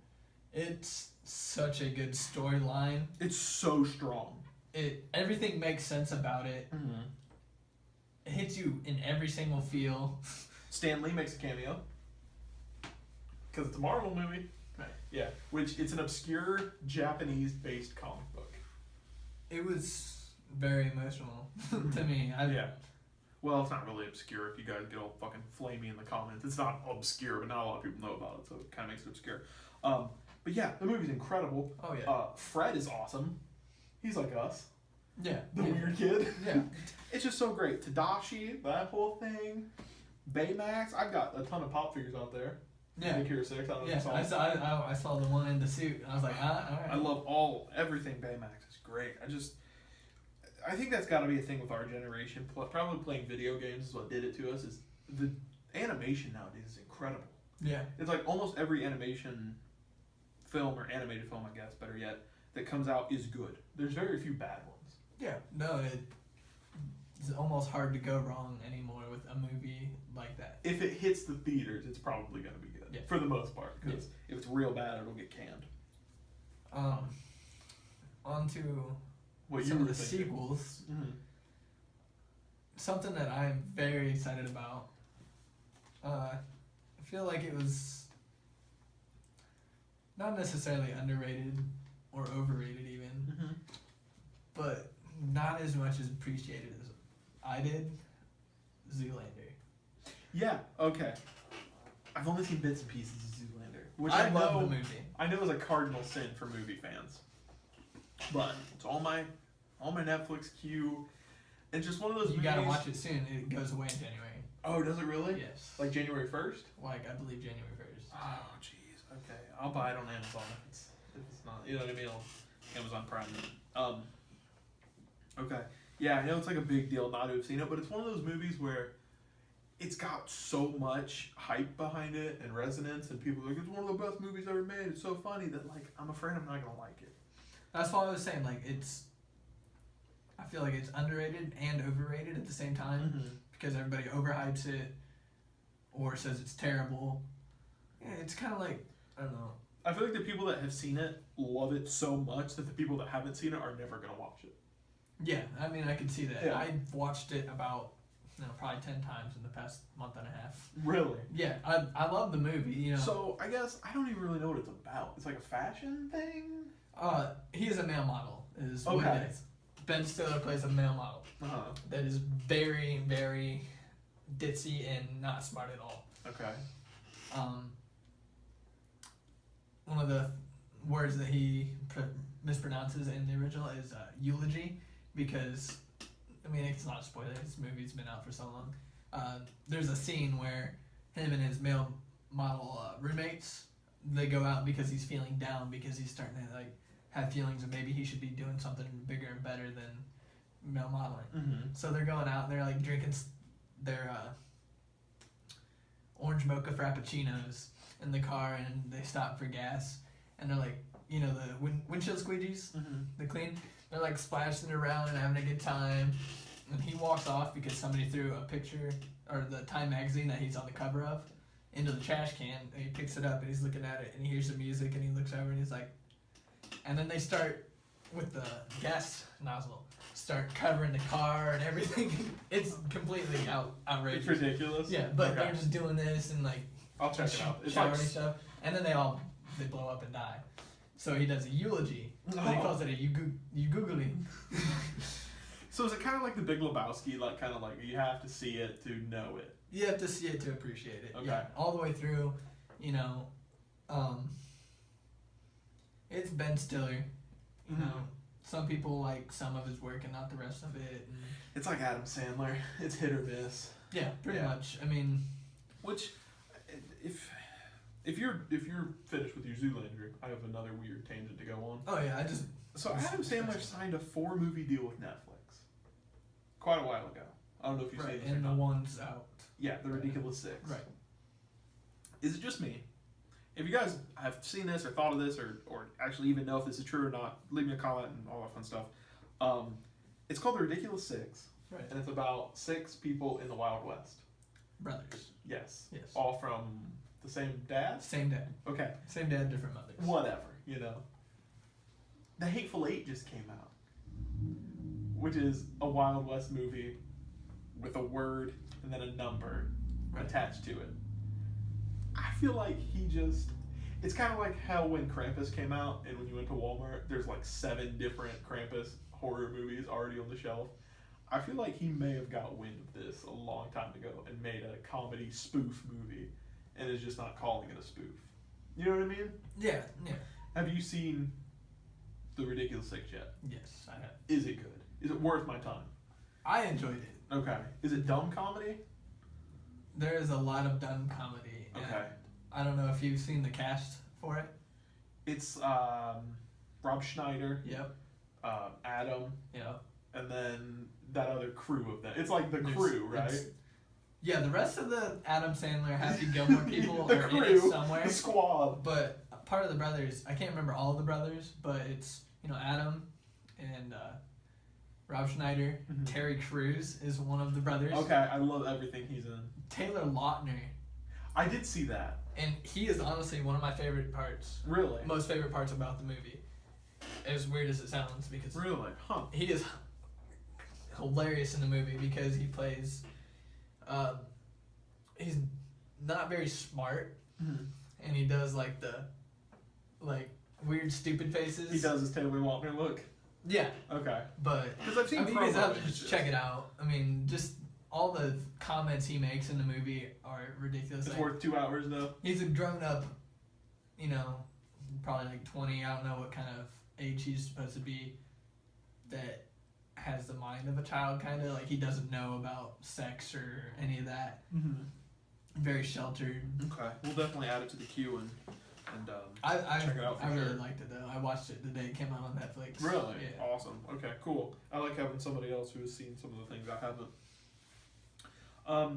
It's such a good storyline. 10. It's so strong. Everything makes sense about it. Mm-hmm. It hits you in every single feel. Stan Lee makes a cameo. Because it's a Marvel movie. Right. Yeah, which it's an obscure Japanese-based comic book. It was very emotional to me. Yeah. Well, it's not really obscure if you guys get all fucking flamey in the comments. It's not obscure, but not a lot of people know about it, so it kind of makes it obscure. But yeah, the movie's incredible. Oh yeah. Fred is awesome. He's like us. Yeah. The weird kid. Yeah. It's just so great. Tadashi, that whole thing. Baymax. I've got a ton of pop figures out there. Yeah. Big Hero 6. I don't know if Yeah. you saw it. I saw the one in the suit. And I was like, all right. I love everything Baymax is great. I think that's got to be a thing with our generation. Probably playing video games is what did it to us. Is the animation nowadays is incredible. Yeah. It's like almost every animation film or animated film, I guess, better yet, that comes out is good. There's very few bad ones. Yeah. No, it's almost hard to go wrong anymore with a movie like that. If it hits the theaters, it's probably going to be good. Yeah. For the most part, because if it's real bad, it'll get canned. On to What some you of were the thinking. sequels. Mm-hmm. Something that I'm very excited about. I feel like it was not necessarily underrated or overrated even, Mm-hmm. but not as much as appreciated as I did. Zoolander. Yeah. Okay. I've only seen bits and pieces of Zoolander, which I I love know. the movie. I know is a cardinal sin for movie fans, but it's all my Netflix queue. It's just one of those. You movies. gotta watch it soon. It goes away in January. Oh, does it really? Yes. Like January 1st? Like I believe January 1st. Oh, jeez. Okay, I'll buy it on Amazon if it's not. You know what I mean? On Amazon Prime. Okay. Yeah, I know it's like a big deal not to have seen it, but it's one of those movies where it's got so much hype behind it and resonance, and people are like, it's one of the best movies ever made. It's so funny that like I'm afraid I'm not gonna like it. That's what I was saying. Like I feel like it's underrated and overrated at the same time because everybody overhypes it or says it's terrible. Yeah, it's kind of like I don't know. I feel like the people that have seen it love it so much that the people that haven't seen it are never gonna watch it. Yeah, I mean I can see that. Yeah. I watched it about probably 10 times in the past month and a half. Really? Yeah, I love the movie. You know. So I guess I don't even really know what it's about. It's like a fashion thing. He is a male model. Is what Okay. it is. Ben Stiller plays a male model that is very, very ditzy and not smart at all. Okay. One of the words that he mispronounces in the original is eulogy because, I mean, it's not a spoiler. This movie's been out for so long. There's a scene where him and his male model roommates, they go out because he's feeling down because he's starting to like have feelings of maybe he should be doing something bigger and better than male modeling. Mm-hmm. So they're going out and they're like drinking their orange mocha frappuccinos in the car, and they stop for gas, and they're like, you know, the windshield squeegees, the clean, they're like splashing around and having a good time, and he walks off because somebody threw a picture or the Time magazine that he's on the cover of into the trash can, and he picks it up and he's looking at it and he hears the music and he looks over and he's like, and then they start with the gas nozzle start covering the car and everything. It's completely outrageous. It's ridiculous. Yeah, but Okay. they're just doing this and like I'll check it out. It's showering like and stuff, and then they blow up and die. So he does a eulogy, but he calls it a googly. So is it kind of like The Big Lebowski? Like kind of like you have to see it to know it. You have to see it to appreciate it. Okay. Yeah, all the way through. You know, it's Ben Stiller. You know, some people like some of his work and not the rest of it. And It's like Adam Sandler. It's hit or miss. yeah, pretty Yeah. much. I mean, Which, if you're finished with your Zoolander, I have another weird tangent to go on. oh yeah, I just So Adam Sandler signed a 4-movie deal with Netflix quite a while ago. I don't know if you've seen Right, this or and the not. one's out. Yeah, The Ridiculous Six. Right. Is it just me? If you guys have seen this or thought of this or actually even know if this is true or not, leave me a comment and all that fun stuff. It's called The Ridiculous Six. Right. And it's about 6 people in the Wild West. Brothers. Yes. Yes. All from the same dad? Same dad. Okay. Same dad, different mothers. Whatever, you know. The Hateful Eight just came out, which is a Wild West movie with a word and then a number attached to it. I feel like it's kind of like how when Krampus came out and when you went to Walmart, there's like 7 different Krampus horror movies already on the shelf. I feel like he may have got wind of this a long time ago and made a comedy spoof movie and is just not calling it a spoof. You know what I mean? Yeah, yeah. Have you seen The Ridiculous Six yet? Yes, I have. Is it good? Is it worth my time? I enjoyed it. Okay. Is it dumb comedy? There is a lot of dumb comedy. Okay. I don't know if you've seen the cast for it. It's Rob Schneider, Yep. Adam, Yep. and then that other crew of them. It's like the crew, right? Yeah, the rest of the Adam Sandler, Happy Gilmore people The are crew, in it somewhere. the squad. But part of the brothers, I can't remember all of the brothers, but it's, Adam and Rob Schneider. Mhm. Terry Crews is one of the brothers. Okay, I love everything he's in. Taylor Lautner. I did see that. And he is honestly one of my favorite parts. Really? Most favorite parts about the movie. As weird as it sounds, because Really? Huh. he is hilarious in the movie because he plays. He's not very smart, Mhm. and he does like the weird stupid faces. He does his Taylor Lautner look. Yeah, Okay. but Because I've seen you guys have to promos. just check it out. I mean, just all the comments he makes in the movie are ridiculous. It's Like, worth 2 hours though. he's a grown up, probably like 20. I don't know what kind of age he's supposed to be. That has the mind of a child, kind of like he doesn't know about sex or any of that. Mm-hmm. Very sheltered. Okay. We'll definitely add it to the queue and I check it out for I really sure. liked it though. I watched it the day it came out on Netflix. Really? Yeah. Awesome. Okay, cool. I like having somebody else who has seen some of the things I haven't. I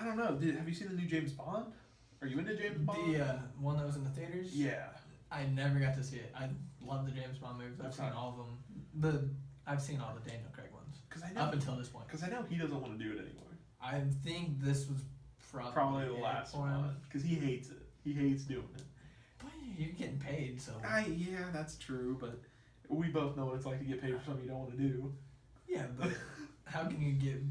don't know. Have you seen the new James Bond? Are you into James Bond? The one that was in the theaters. Yeah. I never got to see it. I love the James Bond movies. I've Okay. seen all of them. I've seen all the Daniel Craig ones up until this point. Because I know he doesn't want to do it anymore. I think this was Probably the it last for him. one. Because he hates it. He hates doing it. But you're getting paid, so Yeah, that's true. But we both know what it's like to get paid for something you don't want to do. yeah. But how can you get?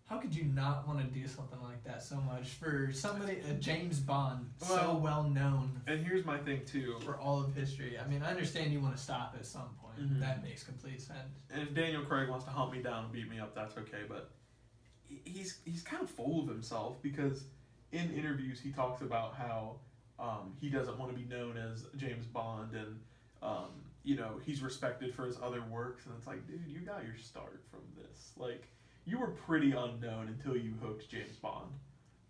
How could you not want to do something like that so much for somebody, a James Bond, so well known And here's my thing too. for all of history? I mean, I understand you want to stop at some point. Mhm. That makes complete sense. And if Daniel Craig wants to hunt me down and beat me up, that's okay. But he's kind of full of himself because in interviews he talks about how he doesn't want to be known as James Bond and he's respected for his other works. And it's like, dude, you got your start from this. Like, you were pretty unknown until you hooked James Bond.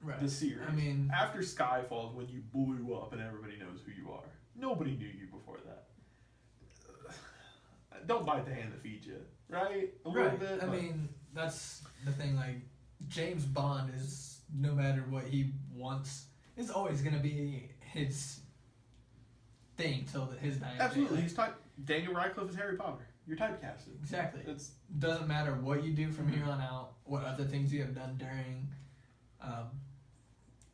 Right. The series. I mean, After Skyfall is when you blew up and everybody knows who you are. Nobody knew you before that. Don't bite the hand that feeds you, right? A little bit. I but- mean, that's the thing. Like, James Bond is, no matter what he wants, is always gonna be his thing till his dying day. absolutely. Like, He's Daniel Radcliffe is Harry Potter. You're typecasted. exactly. It's Doesn't matter what you do from here on out, what other things you have done during,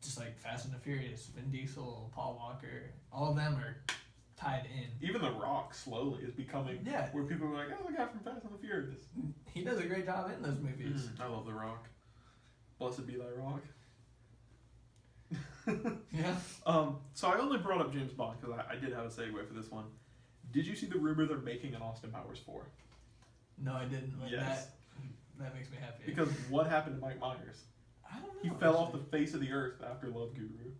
just like Fast and the Furious, Vin Diesel, Paul Walker, all of them are tied in. even The Rock slowly is becoming Yeah. where people are like, oh, the guy from Fast and the Furious. He does a great job in those movies. I love The Rock. Blessed be thy rock. Yeah. So I only brought up James Bond because I did have a segue for this one. Did you see the rumor they're making an Austin Powers 4? No, I didn't. But Yes. That makes me happy. Because what happened to Mike Myers? I don't know. He fell off the face of the earth after Love Guru.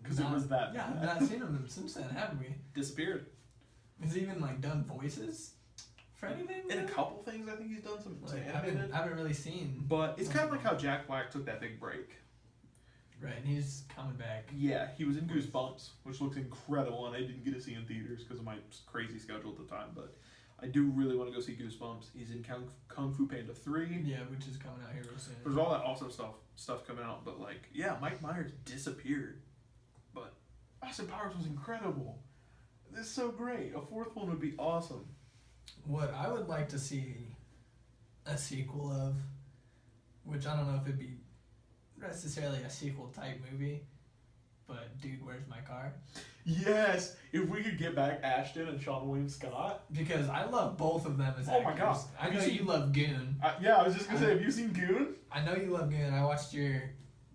Because it was that Yeah, bad. I've not seen him since then, have we? Disappeared. Has he even like done voices for anything? In a couple things, I think he's done some Like, I animated. haven't really seen. But it's kind of like how Jack Black took that big break. Right, and he's coming back. Yeah, he was in Goosebumps, which looks incredible, and I didn't get to see in theaters because of my crazy schedule at the time. But I do really want to go see Goosebumps. He's in Kung Fu Panda 3. Yeah, which is coming out here real soon. There's all that awesome stuff coming out, but like, yeah, Mike Myers disappeared, but Austin Powers was incredible. This is so great. A fourth one would be awesome. What I would like to see a sequel of, which I don't know if it'd be necessarily a sequel type movie, but Dude, Where's My Car? Yes, if we could get back Ashton and Sean William Scott. Because I love both of them as actors. Oh my god! I know you love Goon. Yeah, I was just gonna say, have you seen Goon? I know you love Goon. I watched your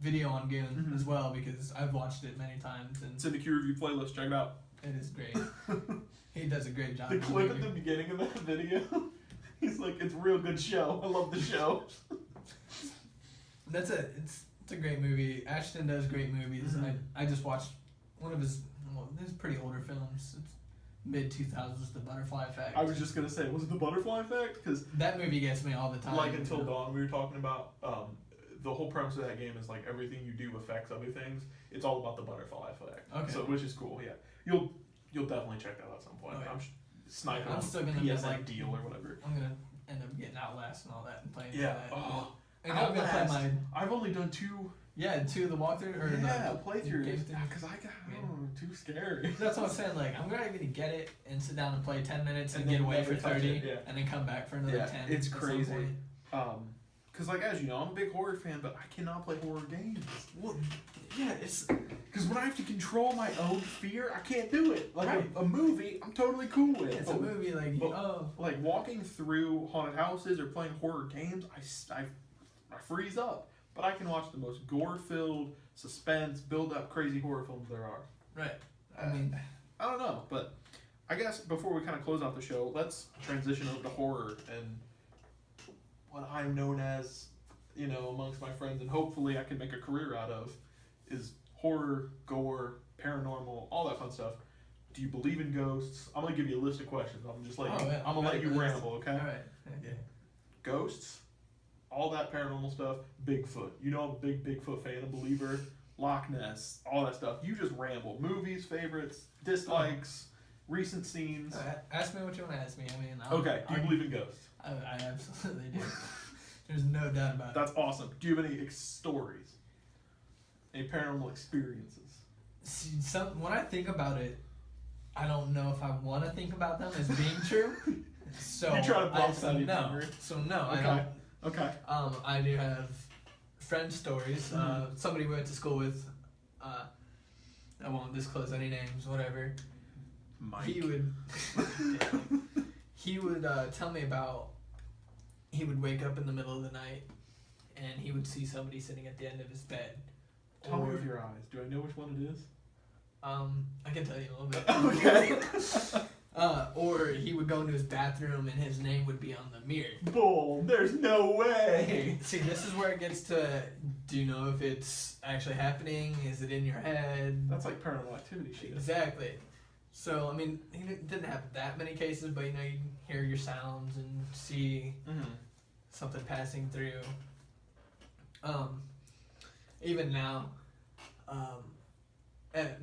video on Goon as well because I've watched it many times. And it's in the Q Review playlist. Check it out. it is great. He does a great job. The clip at the beginning of that video, he's like, "It's a real good show. I love the show." That's it. It's a great movie. Ashton does great movies. I just watched one of his pretty older films. It's mid 2000s, The Butterfly Effect. I was just gonna say, was it The Butterfly Effect? Because that movie gets me all the time. Like Until Dawn, we were talking about. The whole premise of that game is like everything you do affects other things. It's all about the butterfly effect. Okay. So which is cool. Yeah, you'll definitely check that out at some point. Okay. I'm sniping I'm on still gonna PS like deal or whatever. I'm gonna end up getting Outlast and all that and playing that. Oh, and I'm gonna play my I've only done two. Yeah, two of the walkthrough or the the playthroughs. Because I got too scary. That's what I'm saying. Like I'm gonna get it and sit down and play 10 minutes and And get then away for never touch 30, it, and then come back for another 10. It's at some crazy. point. Because like as you know, I'm a big horror fan, but I cannot play horror games. Well, yeah, it's because when I have to control my own fear, I can't do it. Like right. a movie, I'm totally cool with. It's a movie like like walking through haunted houses or playing horror games, I freeze up. But I can watch the most gore-filled, suspense, build-up, crazy horror films there are. Right. I mean, I don't know, but I guess before we kind of close out the show, let's transition over to horror and what I'm known as, amongst my friends, and hopefully I can make a career out of, is horror, gore, paranormal, all that fun stuff. Do you believe in ghosts? I'm gonna give you a list of questions. I'm gonna let you ramble, okay? All right. Okay. Ghosts, all that paranormal stuff. Bigfoot. I'm a big Bigfoot fan, a believer. Loch Ness, all that stuff. You just ramble. Movies, favorites, dislikes, recent scenes. Ask me what you want to ask me. I mean, Okay. Do you believe in ghosts? I absolutely do. There's no doubt about it. That's awesome. Do you have any stories? Any paranormal experiences? See, when I think about it, I don't know if I want to think about them as being true. So you try to box out your no. memory. So no, Okay. I don't. Okay. I do have friend stories. Somebody we went to school with. I won't disclose any names. Whatever. Mike. He would tell me about. He would wake up in the middle of the night, and he would see somebody sitting at the end of his bed. Tell me with your eyes. Do I know which one it is? I can tell you a little bit. Okay. Or he would go into his bathroom and his name would be on the mirror. Bull. There's no way. See, this is where it gets to, do you know if it's actually happening? Is it in your head? That's like paranormal activity shit. Exactly. So, I mean, he didn't have that many cases, but, you can hear your sounds and see something passing through. Even now,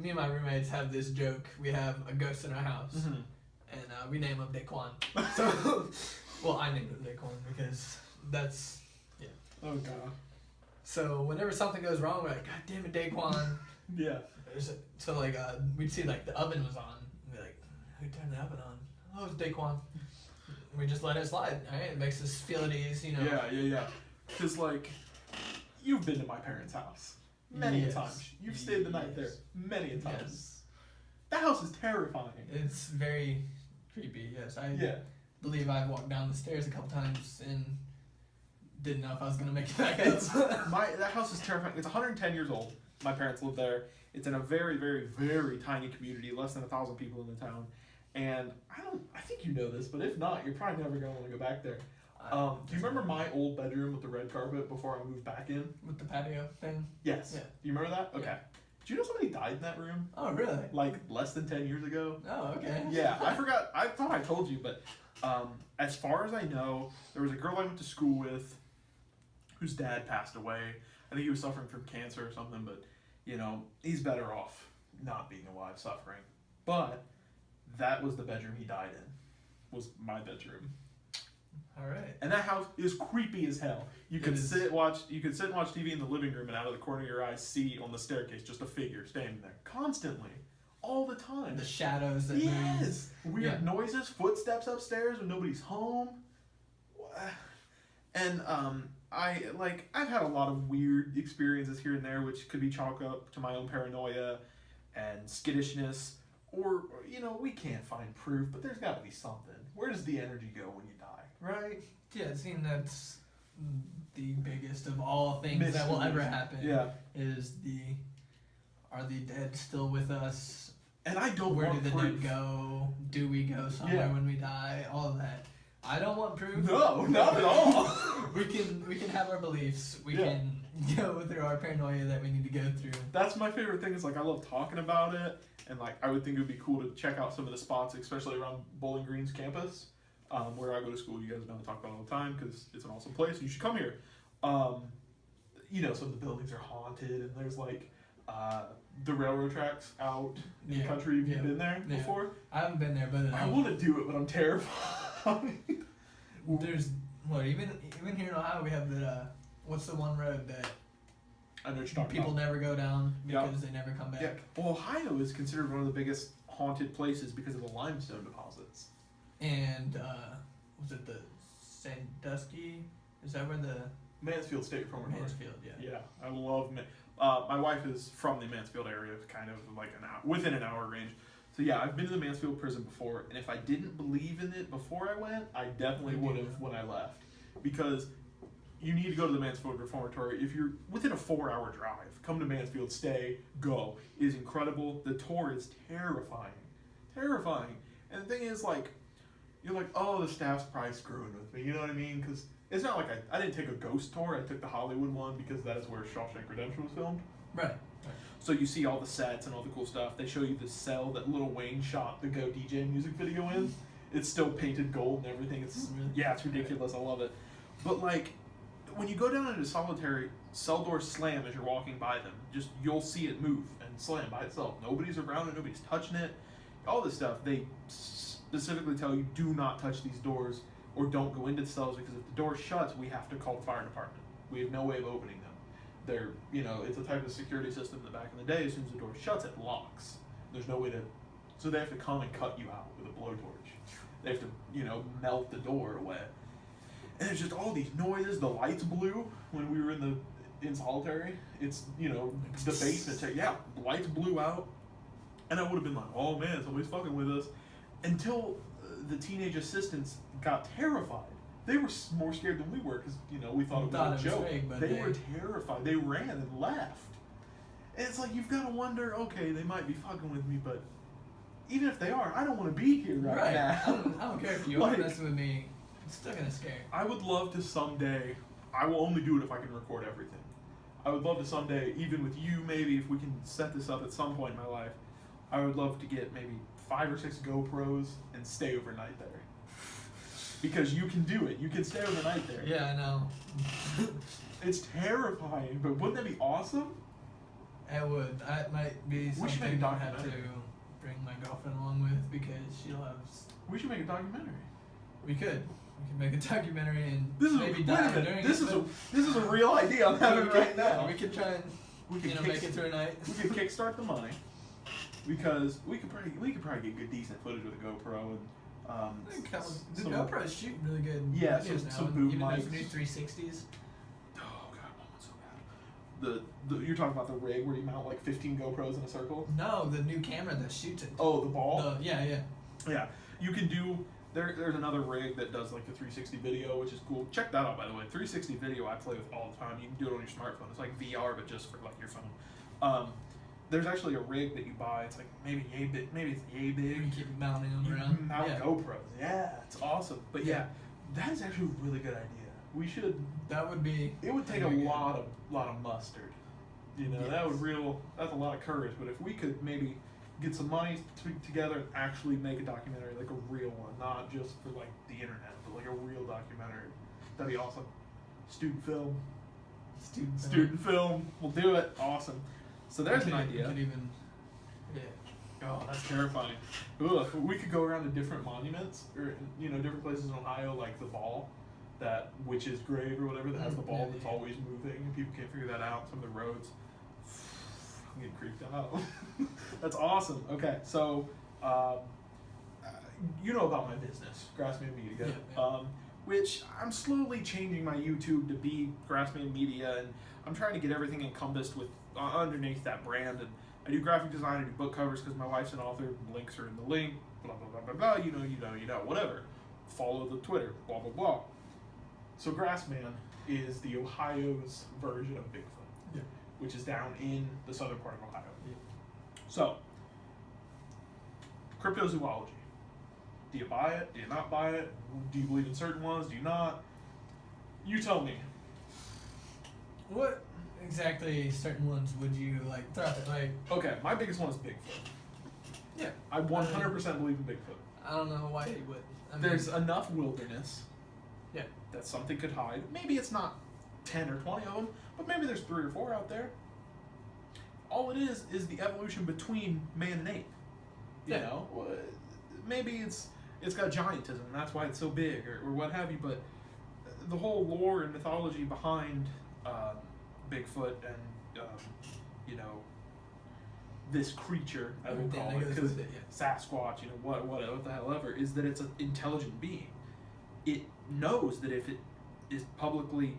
me and my roommates have this joke. We have a ghost in our house, and we name him Daquan. So, well, I named him Daquan because that's, Oh, God. So, whenever something goes wrong, we're like, God damn it, Daquan. Yeah. So, like, we'd see, like, the oven was on. We'd be like, who turned the oven on? Oh, it's Daquan. We just let it slide, right? It makes us feel at ease, Yeah. Because, like, you've been to my parents' house many a times. You've stayed the night there many a times. Yes. That house is terrifying. It's very creepy, yes. I believe I've walked down the stairs a couple times and didn't know if I was going to make it back up. That house is terrifying. It's 110 years old. My parents live there. It's in a very, very, very tiny community, less than 1,000 people in the town. And I think you know this, but if not, you're probably never going to want to go back there. Do you remember my old bedroom with the red carpet before I moved back in? With the patio thing? Yes. Yeah. Do you remember that? Okay. Yeah. Do you know somebody died in that room? Oh, really? Like less than 10 years ago? Oh, okay. Yeah, I forgot. I thought I told you, but as far as I know, there was a girl I went to school with whose dad passed away. I think he was suffering from cancer or something, but, he's better off not being alive suffering. But that was the bedroom he died in. was my bedroom. All right. And that house is creepy as hell. You could sit and watch TV in the living room, and out of the corner of your eye, see on the staircase just a figure standing there constantly, all the time. The shadows that yes, weird noises, footsteps upstairs when nobody's home, and I've had a lot of weird experiences here and there, which could be chalked up to my own paranoia and skittishness, or we can't find proof, but there's got to be something. Where does the energy go when you die, right? Yeah, it seems that's the biggest of all things Mysteries. that will ever happen. Yeah. Are the dead still with us? And I don't Where want do the proof. dead go? Do we go somewhere when we die? All of that. I don't want proof. No, not at all. we can have our beliefs. We can go through our paranoia that we need to go through. That's my favorite thing is I love talking about it, and I would think it would be cool to check out some of the spots, especially around Bowling Green's campus, where I go to school. You guys know I talk about it all the time because it's an awesome place and you should come here. Some of the buildings are haunted, and there's the railroad tracks out in the country. Have you been there before? I haven't been there, but I want to do it, but I'm terrified. There's even here in Ohio we have the what's the one road that I know what you're talking people about. never go down because they never come back. Yeah. Well, Ohio is considered one of the biggest haunted places because of the limestone deposits. And was it the Sandusky? Is that where the Mansfield State Reformatory. Mansfield? Yeah. Yeah, I love. My wife is from the Mansfield area, kind of within an hour range. So yeah, I've been to the Mansfield prison before, and if I didn't believe in it before I went, I definitely would have when I left, because you need to go to the Mansfield Reformatory. If you're within a 4-hour drive, come to Mansfield, stay, go. It is incredible. The tour is terrifying. Terrifying. And the thing is, you're like, oh, the staff's probably screwing with me. You know what I mean? Because it's not like I didn't take a ghost tour. I took the Hollywood one because that is where Shawshank Redemption was filmed. Right. So you see all the sets and all the cool stuff. They show you the cell that Lil Wayne shot the Go DJ music video in. It's still painted gold and everything. It's ridiculous. I love it. But when you go down into solitary, cell doors slam as you're walking by them. You'll see it move and slam by itself. Nobody's around it. Nobody's touching it. All this stuff. They specifically tell you do not touch these doors or don't go into the cells, because if the door shuts, we have to call the fire department. We have no way of opening them. They're, it's a type of security system that back in the day, as soon as the door shuts, it locks. There's no way to, so they have to come and cut you out with a blowtorch. They have to, melt the door away. And it's just all these noises. The lights blew when we were in solitary. It's, the basement. Yeah, lights blew out. And I would have been like, oh man, somebody's fucking with us. Until the teenage assistants got terrified. They were more scared than we were because, we thought it was a joke. Fake, but they were terrified. They ran and left. And it's you've got to wonder, okay, they might be fucking with me, but even if they are, I don't want to be here right now. I don't care if you are messing with me. It's still going to scare. I would love to someday, I will only do it if I can record everything. I would love to someday, even with you maybe, if we can set this up at some point in my life, I would love to get maybe 5 or 6 GoPros and stay overnight there. Because you can do it. You can stay overnight there. Yeah, I know. It's terrifying, but wouldn't that be awesome? It would. That might be We should something make a I have to documentary. bring my girlfriend along with, because she'll have... We should make a documentary. We could. We could make a documentary and This is maybe wait a die minute. during This it. is a real idea I'm having right now. We could try and We could make it through a night. We could kickstart the money, because we could probably get good decent footage with a GoPro and The GoPros shoot really good Yeah, videos now. some boom even mics. those new 360s. Oh god, that one's so bad. The you're talking about the rig where you mount 15 GoPros in a circle? No, the new camera that shoots it. Oh, the ball? Yeah. Yeah. You can do there's another rig that does the 360 video, which is cool. Check that out, by the way. 360 video I play with all the time. You can do it on your smartphone. It's like VR, but just for your phone. There's actually a rig that you buy. It's maybe it's yay big. You keep mounting them You around. mount Yeah. GoPros. Yeah, it's awesome. But yeah, that is actually a really good idea. We should. That would be. It would take a lot of mustard. That's a lot of courage. But if we could maybe get some money together and actually make a documentary, a real one, not just for the internet, but a real documentary, that'd be awesome. Student film. We'll do it. Awesome. So there's an idea. We could even, Oh, that's terrifying. Ugh, we could go around to different monuments, or different places in Ohio, like the ball, that witch's grave or whatever, that has the ball that's always moving, and people can't figure that out. Some of the roads. I'm getting creeped out. That's awesome. Okay, so you know about my business, Grassman Media, which I'm slowly changing my YouTube to be Grassman Media, and I'm trying to get everything encompassed with underneath that brand. And I do graphic design, I do book covers because my wife's an author. Links are in the link. Blah blah blah blah blah. You know. Whatever. Follow the Twitter. Blah blah blah. So Grassman is the Ohio's version of Bigfoot, which is down in the southern part of Ohio. Yeah. So, cryptozoology. Do you buy it? Do you not buy it? Do you believe in certain ones? Do you not? You tell me. What exactly certain ones would you like throw out there? Like, okay, my biggest one is Bigfoot. Yeah. I 100% believe in Bigfoot. I don't know why you would. There's enough wilderness. Yeah. That something could hide. Maybe it's not 10 or 20 of them, but maybe there's 3 or 4 out there. All it is the evolution between man and ape. You know? Maybe it's got giantism, and that's why it's so big, or what have you, but the whole lore and mythology behind Bigfoot and, this creature, I would call it, because Sasquatch, what the hell ever, is that it's an intelligent being. It knows that if it is publicly,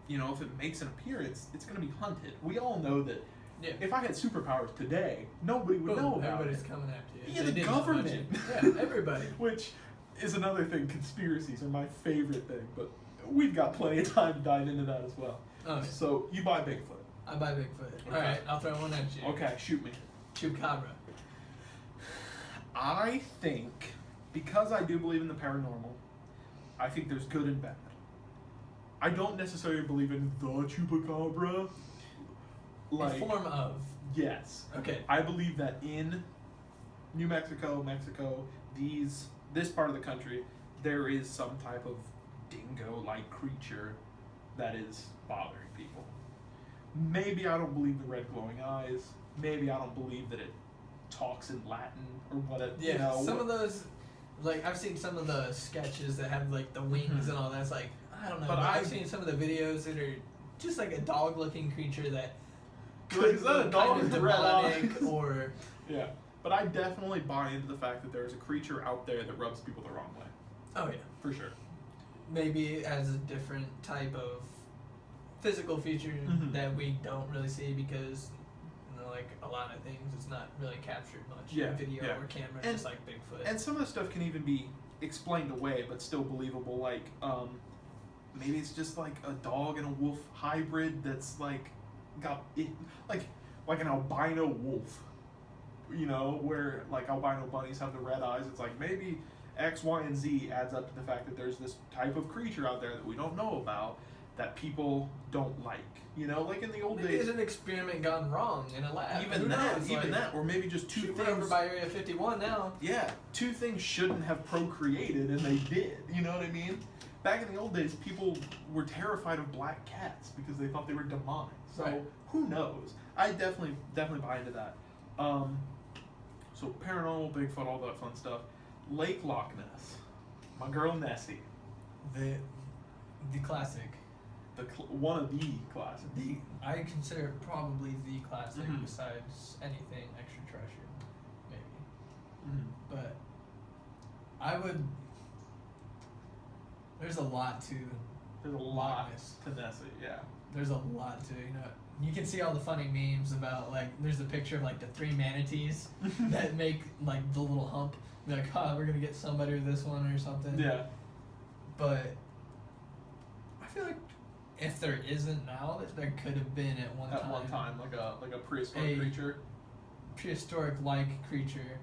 if it makes an appearance, it's going to be hunted. We all know that if I had superpowers today, nobody would know about everybody's it. coming after you. Yeah, the government. Yeah, everybody. Which is another thing. Conspiracies are my favorite thing, but we've got plenty of time to dive into that as well. Okay. So you buy Bigfoot. I buy Bigfoot. Okay. Alright, I'll throw one at you. Okay, shoot me. Chupacabra. I think, because I do believe in the paranormal, I think there's good and bad. I don't necessarily believe in the Chupacabra. A form of. Yes. Okay. I believe that in New Mexico, this part of the country, there is some type of dingo-like creature that is bothering people. Maybe I don't believe the red glowing eyes. Maybe I don't believe that it talks in Latin or what it. Some of those, like I've seen some of the sketches that have like the wings and all that. It's like I don't know. But I've seen some of the videos that are just like a dog-looking creature that. Is that a dog with red eyes? Or yeah, but I definitely buy into the fact that there's a creature out there that rubs people the wrong way. Oh yeah, for sure. Maybe it has a different type of physical feature that we don't really see because, like a lot of things, it's not really captured much in video or camera, just like Bigfoot. And some of the stuff can even be explained away, but still believable. Like, maybe it's just like a dog and a wolf hybrid that's like. Got it, like an albino wolf, where like albino bunnies have the red eyes. It's like maybe X, Y, and Z adds up to the fact that there's this type of creature out there that we don't know about that people don't like. Like in the old days. There's an experiment gone wrong in a lab. Even that, or maybe just two things. Over by Area 51 now. Yeah, 2 things shouldn't have procreated, and they did. You know what I mean? Back in the old days, people were terrified of black cats because they thought they were demonic. So who knows? I definitely buy into that. So paranormal, Bigfoot, all that fun stuff. Lake Loch Ness. My girl Nessie. The classic. One of the classics. I consider it probably the classic besides anything extraterrestrial, maybe. But I would. There's a lot to. There's a lot to Nessie, yeah. There's a lot to, you can see all the funny memes about, like, there's a picture of, like, the 3 manatees that make, like, the little hump. They're like, we're going to get somebody with this one or something. Yeah. But I feel like if there isn't now, that there could have been at one time. Like a prehistoric creature. Prehistoric-like creature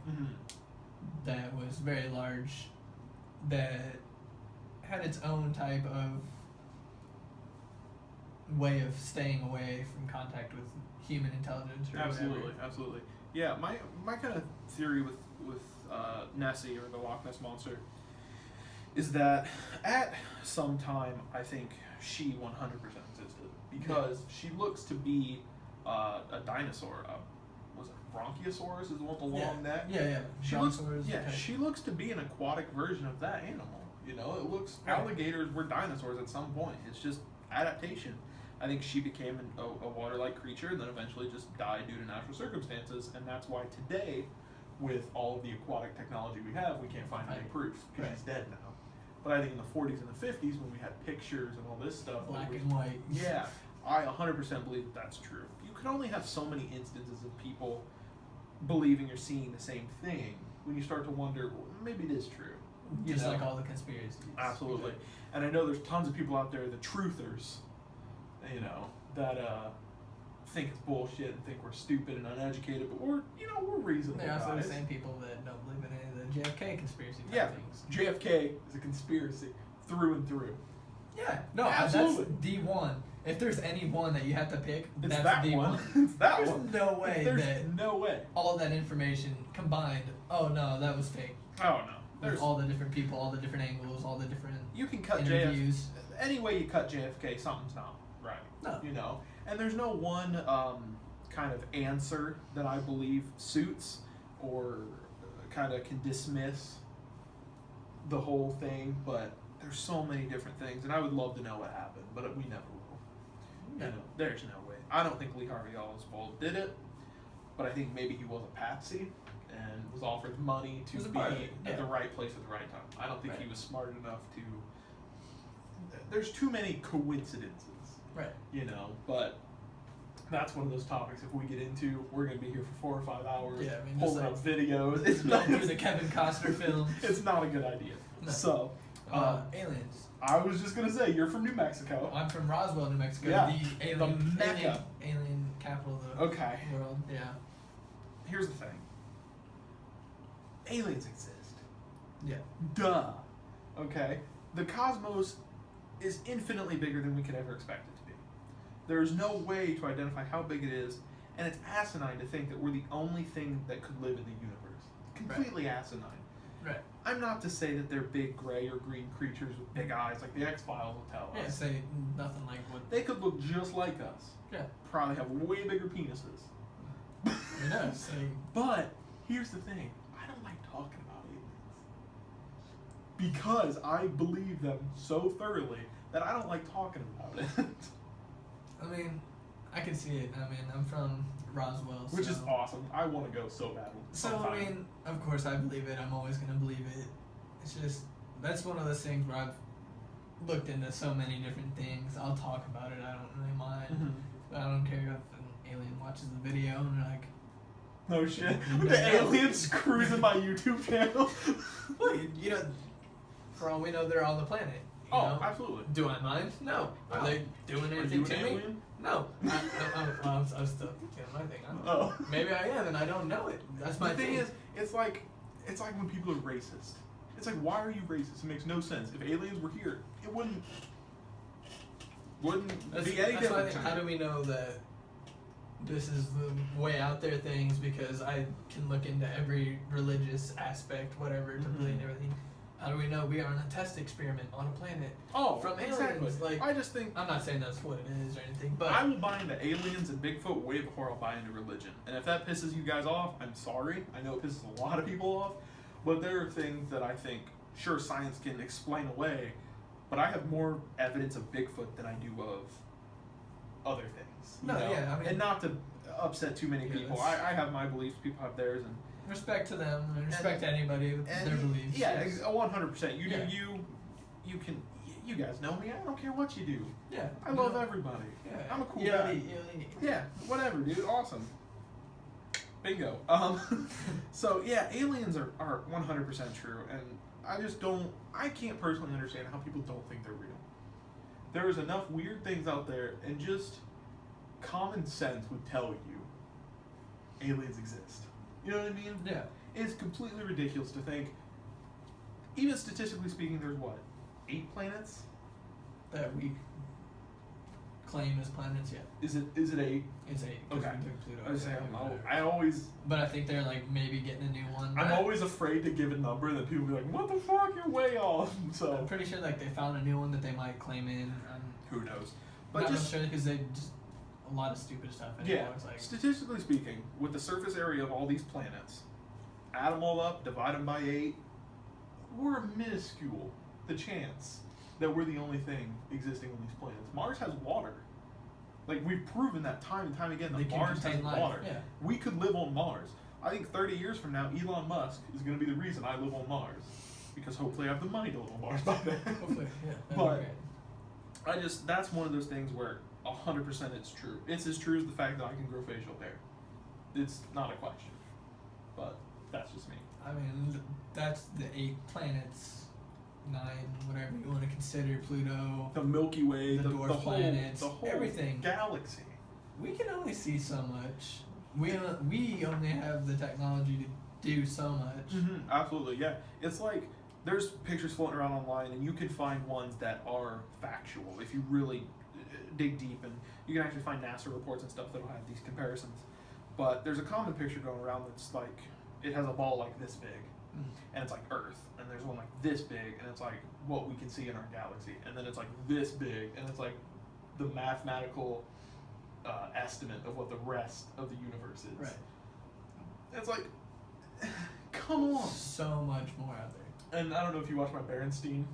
that was very large, that had its own type of way of staying away from contact with human intelligence or whatever. Absolutely. Yeah, my kind of theory with Nessie, or the Loch Ness Monster, is that at some time, I think she 100% existed, because she looks to be a dinosaur, was it Bronchiosaurus is the one with the long neck. Yeah. She looks, Brontosaurus, yeah, okay. she looks to be an aquatic version of that animal. You know, it looks, Right. alligators were dinosaurs at some point. It's just adaptation. I think she became a water-like creature and then eventually just died due to natural circumstances, and that's why today, with all of the aquatic technology we have, we can't find any proof because Right. she's dead now. But I think in the 40s and the 50s, when we had pictures and all this stuff, Black and white. yeah, I 100% believe that's true. You can only have so many instances of people believing you're seeing the same thing when you start to wonder, well, maybe it is true. You Just know? like all the conspiracies. Absolutely. And I know there's tons of people out there, the truthers, you know, that think it's bullshit and think we're stupid and uneducated, but we're reasonable They're also guys. the same people that don't believe in any of the JFK conspiracy type Yeah, things. JFK is a conspiracy through and through. Yeah, no, Absolutely. that's the one. If there's any one that you have to pick, It's that's that the one. one. It's that There's one. no way There's that no way. all that information combined. Oh no, that was fake. Oh no. With There's all the different people, all the different angles, all the different you can cut interviews. Any way you cut JFK, something's not right. No. You know, and there's no one kind of answer that I believe suits or kind of can dismiss the whole thing. But there's so many different things, and I would love to know what happened, but we never will. No. You know, there's no way. I don't think Lee Harvey Oswald did it, but I think maybe he was a patsy and was offered money to Was a be part of it, at yeah. the right place at the right time. I don't think he Right. was smart enough to. There's too many coincidences, Right. you know. But that's one of those topics. If we get into, we're gonna be here for 4 or 5 hours. Yeah, I mean, just pulling like up videos. It's not. Going through the Kevin Costner film. It's not a good idea. No. So, Aliens. I was just gonna say, you're from New Mexico. I'm from Roswell, New Mexico. Yeah, The alien, Mecca. alien capital of the Okay. world. Yeah. Here's the thing. Aliens exist. Yeah. Duh. Okay? The cosmos is infinitely bigger than we could ever expect it to be. There is no way to identify how big it is, and it's asinine to think that we're the only thing that could live in the universe. Completely asinine. Right. I'm not to say that they're big gray or green creatures with big eyes like the X-Files will tell Yeah. us. Say nothing like what. They could look just like us. Yeah. Probably have way bigger penises. Who knows? But here's the thing, I don't like talking about aliens. Because I believe them so thoroughly that I don't like talking about it. I mean, I can see it. I mean, I'm from Roswell, Which is so- awesome. I want to go so badly. So sometime. I mean, of course I believe it. I'm always gonna believe it. It's just that's one of those things where I've looked into so many different things. I'll talk about it. I don't really mind. Mhm. But I don't care if an alien watches the video and they're like, No shit. No. The aliens cruising my YouTube channel. well, you know, for all we know, they're on the planet. You Oh, know? absolutely. Do I mind? No. Are No. they doing Are anything you to an me? alien? No. I'm still getting my thing. I don't know. Oh. Maybe I am, and I don't know it. That's my The thing is, it's like when people are racist. It's like, why are you racist? It makes no sense. If aliens were here, it wouldn't be any that's why I different. think, how do we know that this is the way out there things? Because I can look into every religious aspect, whatever, to believe in everything. How do we know we are on a test experiment on a planet from aliens? exactly. Like, I just think I'm not saying that's what it is or anything, but I will buy into aliens and Bigfoot way before I'll buy into religion. And if that pisses you guys off, I'm sorry. I know it pisses a lot of people off, but there are things that I think, sure, science can explain away, but I have more evidence of Bigfoot than I do of other things. you No, know? yeah, I mean- and not to upset too many Yeah, people. that's- I have my beliefs, people have theirs, and respect to them and respect to anybody with their beliefs. yeah, yes. 100%. You Yeah. do you can. You guys know me. I don't care what you do. Yeah. I love everybody. Yeah. I'm a cool Yeah, guy. Yeah, whatever, dude. Awesome. Bingo. So yeah, aliens are 100% true, and I can't personally understand how people don't think they're real. There is enough weird things out there, and just common sense would tell you aliens exist. You know what I mean? Yeah. It's completely ridiculous to think, even statistically speaking, there's what, 8 planets? That we claim as planets, yeah. Is it 8? It's 8. 'cause Okay. we took Pluto I was saying, out, whatever. I always, But I think they're like maybe getting a new one. I'm always afraid to give a number, and then people be like, "What the fuck? You're way off." So I'm pretty sure like they found a new one that they might claim in. who knows? But But not just sure because they just a lot of stupid stuff anymore. Yeah. It's like, Statistically speaking, with the surface area of all these planets, add them all up, divide them by 8, we're minuscule. The chance that we're the only thing existing on these planets. Mars has water. Like, we've proven that time and time again They that can Mars has contain life, water. yeah. We could live on Mars. I think 30 years from now, Elon Musk is going to be the reason I live on Mars. Because hopefully I have the money to live on Mars by then. hopefully, yeah. That'd But be great. that's one of those things where 100% it's true. It's as true as the fact that I can grow facial hair. It's not a question. But that's just me. I mean, that's the 8 planets, 9, whatever you want to consider, Pluto. The Milky Way, The dwarf planets, the whole everything. galaxy. We can only see so much. We only have the technology to do so much. Mm-hmm, absolutely, yeah. It's like there's pictures floating around online, and you can find ones that are factual if you really dig deep, and you can actually find NASA reports and stuff that'll have these comparisons. But there's a common picture going around that's like it has a ball like this big, and it's like Earth, and there's one like this big, and it's like what we can see in our galaxy, and then it's like this big, and it's like the mathematical estimate of what the rest of the universe is. Right. It's like, come on. So much more out there. And I don't know if you watched my Berenstein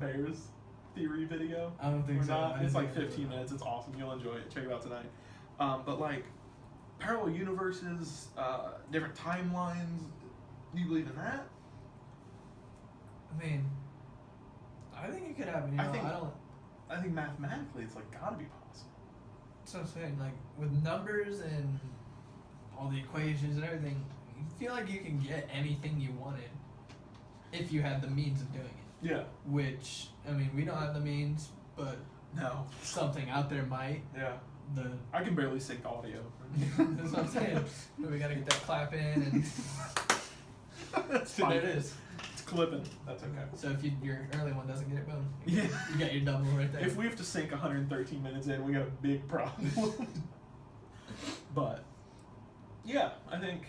Bears theory video. I don't think or so. not. I It's didn't like think I 15 did. minutes. It's awesome. You'll enjoy it. Check it out tonight. But like parallel universes, different timelines. Do you believe in that? I mean, I think it could happen. You know, I think mathematically it's like gotta be possible. That's what I'm saying. Like with numbers and all the equations and everything, you feel like you can get anything you wanted if you had the means of doing it. Yeah. Which, I mean, we don't have the means, but No. something out there might. Yeah. The I can barely sync audio. That's what I'm saying. We gotta get that clap in, and That's there fine. it is. It's clipping. That's okay. So if your early one doesn't get it, boom. Yeah. You got your double right there. If we have to sync 113 minutes in, we got a big problem. But yeah, I think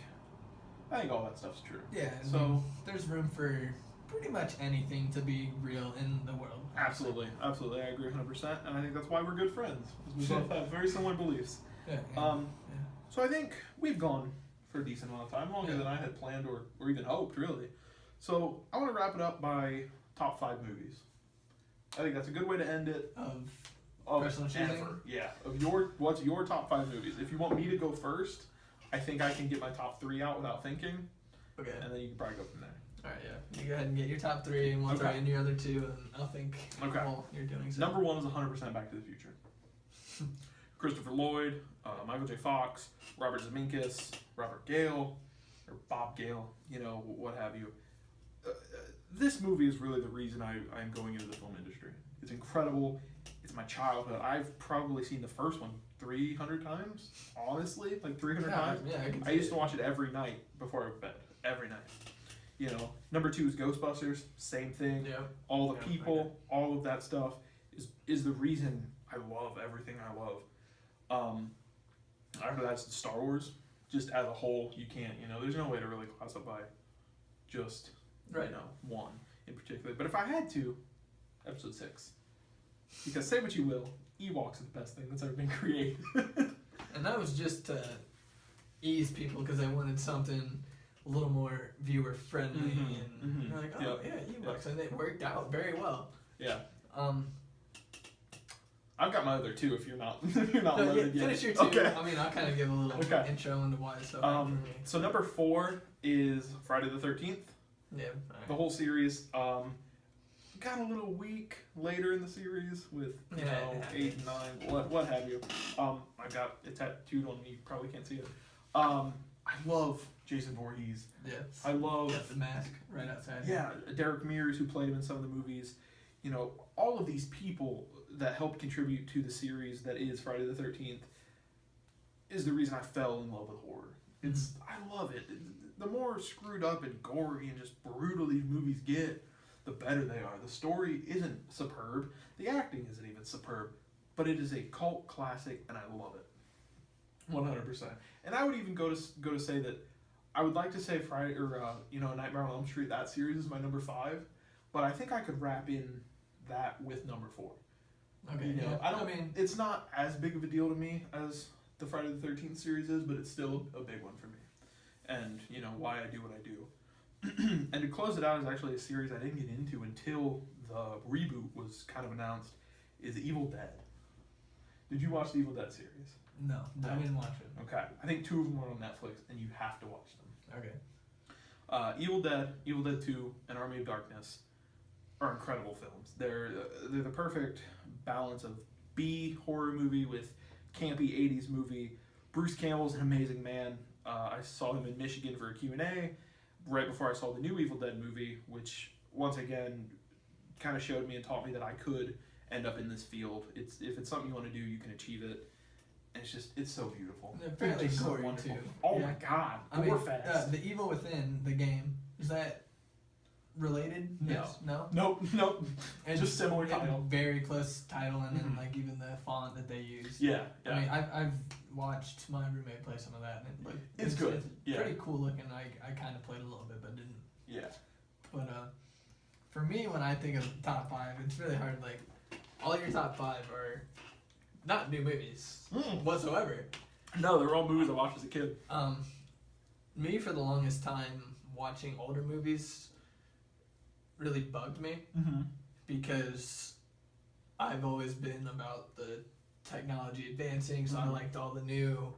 all that stuff's true. Yeah. I So- mean, there's room for pretty much anything to be real in the world. Absolutely, absolutely, I agree 100%, and I think that's why we're good friends, because we both have very similar beliefs. Yeah. Um, yeah. So I think we've gone for a decent amount of time, longer Yeah. than I had planned or even hoped, really. So I want to wrap it up by top 5 movies. I think that's a good way to end it. Of personal choosing? Ever. Yeah. What's your top 5 movies? If you want me to go first, I think I can get my top 3 out without thinking, Okay. and then you can probably go from there. All right. Yeah. You go ahead and get your top 3, and we'll throw Okay. in your other 2, and I'll think Okay. while you're doing so. Number 1 is 100% Back to the Future. Christopher Lloyd, Michael J. Fox, Robert Zemeckis, Robert Gale, or Bob Gale, what have you. This movie is really the reason I'm going into the film industry. It's incredible. It's my childhood. I've probably seen the first one 300 times, honestly, like 300 times. Yeah, I used to watch it every night before I went to bed, every night. Number 2 is Ghostbusters, same thing. Yeah. All the Yeah, people, all of that stuff is the reason I love everything I love. After that's Star Wars, just as a whole, you can't, there's no way to really class it by just, Right. one in particular. But if I had to, episode 6. Because say what you will, Ewoks are the best thing that's ever been created. And that was just to ease people because they wanted something a little more viewer friendly, and they're like, oh Yep. yeah, Ewoks, and it worked out very well. Yeah. Um, I've got my other 2 if you're not no, loaded yet. finish your 2. Okay. I mean, I'll kind of give a little Okay. intro into why it's so hard for me. So number 4 is Friday the 13th. Yeah. The whole series got a little weak later in the series with Yeah, it 8 and 9, what have you. I got it tattooed on me. You probably can't see it. I love Jason Voorhees. Yeah. I love Got the mask right outside. yeah Derek Mears, who played him in some of the movies. All of these people that helped contribute to the series that is Friday the 13th is the reason I fell in love with horror. I love it. The more screwed up and gory and just brutal these movies get, the better they are. The story isn't superb. The acting isn't even superb. But it is a cult classic, and I love it. 100%. And I would even go to say that I would like to say Friday or Nightmare on Elm Street. That series is my number 5, but I think I could wrap in that with number 4. Okay. You know, Yeah. I mean, it's not as big of a deal to me as the Friday the 13th series is, but it's still a big one for me. And, you know, why I do what I do. And to close it out is actually a series I didn't get into until the reboot was kind of announced, is Evil Dead. Did you watch the Evil Dead series? No, I didn't watch it. Okay. I think 2 of them are on Netflix, and you have to watch them. Okay. Evil Dead, Evil Dead 2, and Army of Darkness are incredible films. They're the perfect balance of B horror movie with campy 80s movie. Bruce Campbell's an amazing man. I saw him in Michigan for a Q&A right before I saw the new Evil Dead movie, which once again kind of showed me and taught me that I could end up in this field. If it's something you want to do, you can achieve it. And it's so beautiful. They're fairly It's just so gory wonderful. too. Oh Yeah. my god, I mean, fest. the Evil Within the game, is that related? No. Yes? No. Nope. It's just similar title. Very close title, and then Mhm. like even the font that they use. Yeah. I mean, I've watched my roommate play some of that, and It's good. It's Yeah. pretty cool looking. I kind of played a little bit, but didn't. Yeah. But for me, when I think of top 5, it's really hard. Like, all your top 5 are not new movies whatsoever. No, they're all movies I watched as a kid. Me, for the longest time, watching older movies really bugged me Mm-hmm. because I've always been about the technology advancing, so I liked all the new,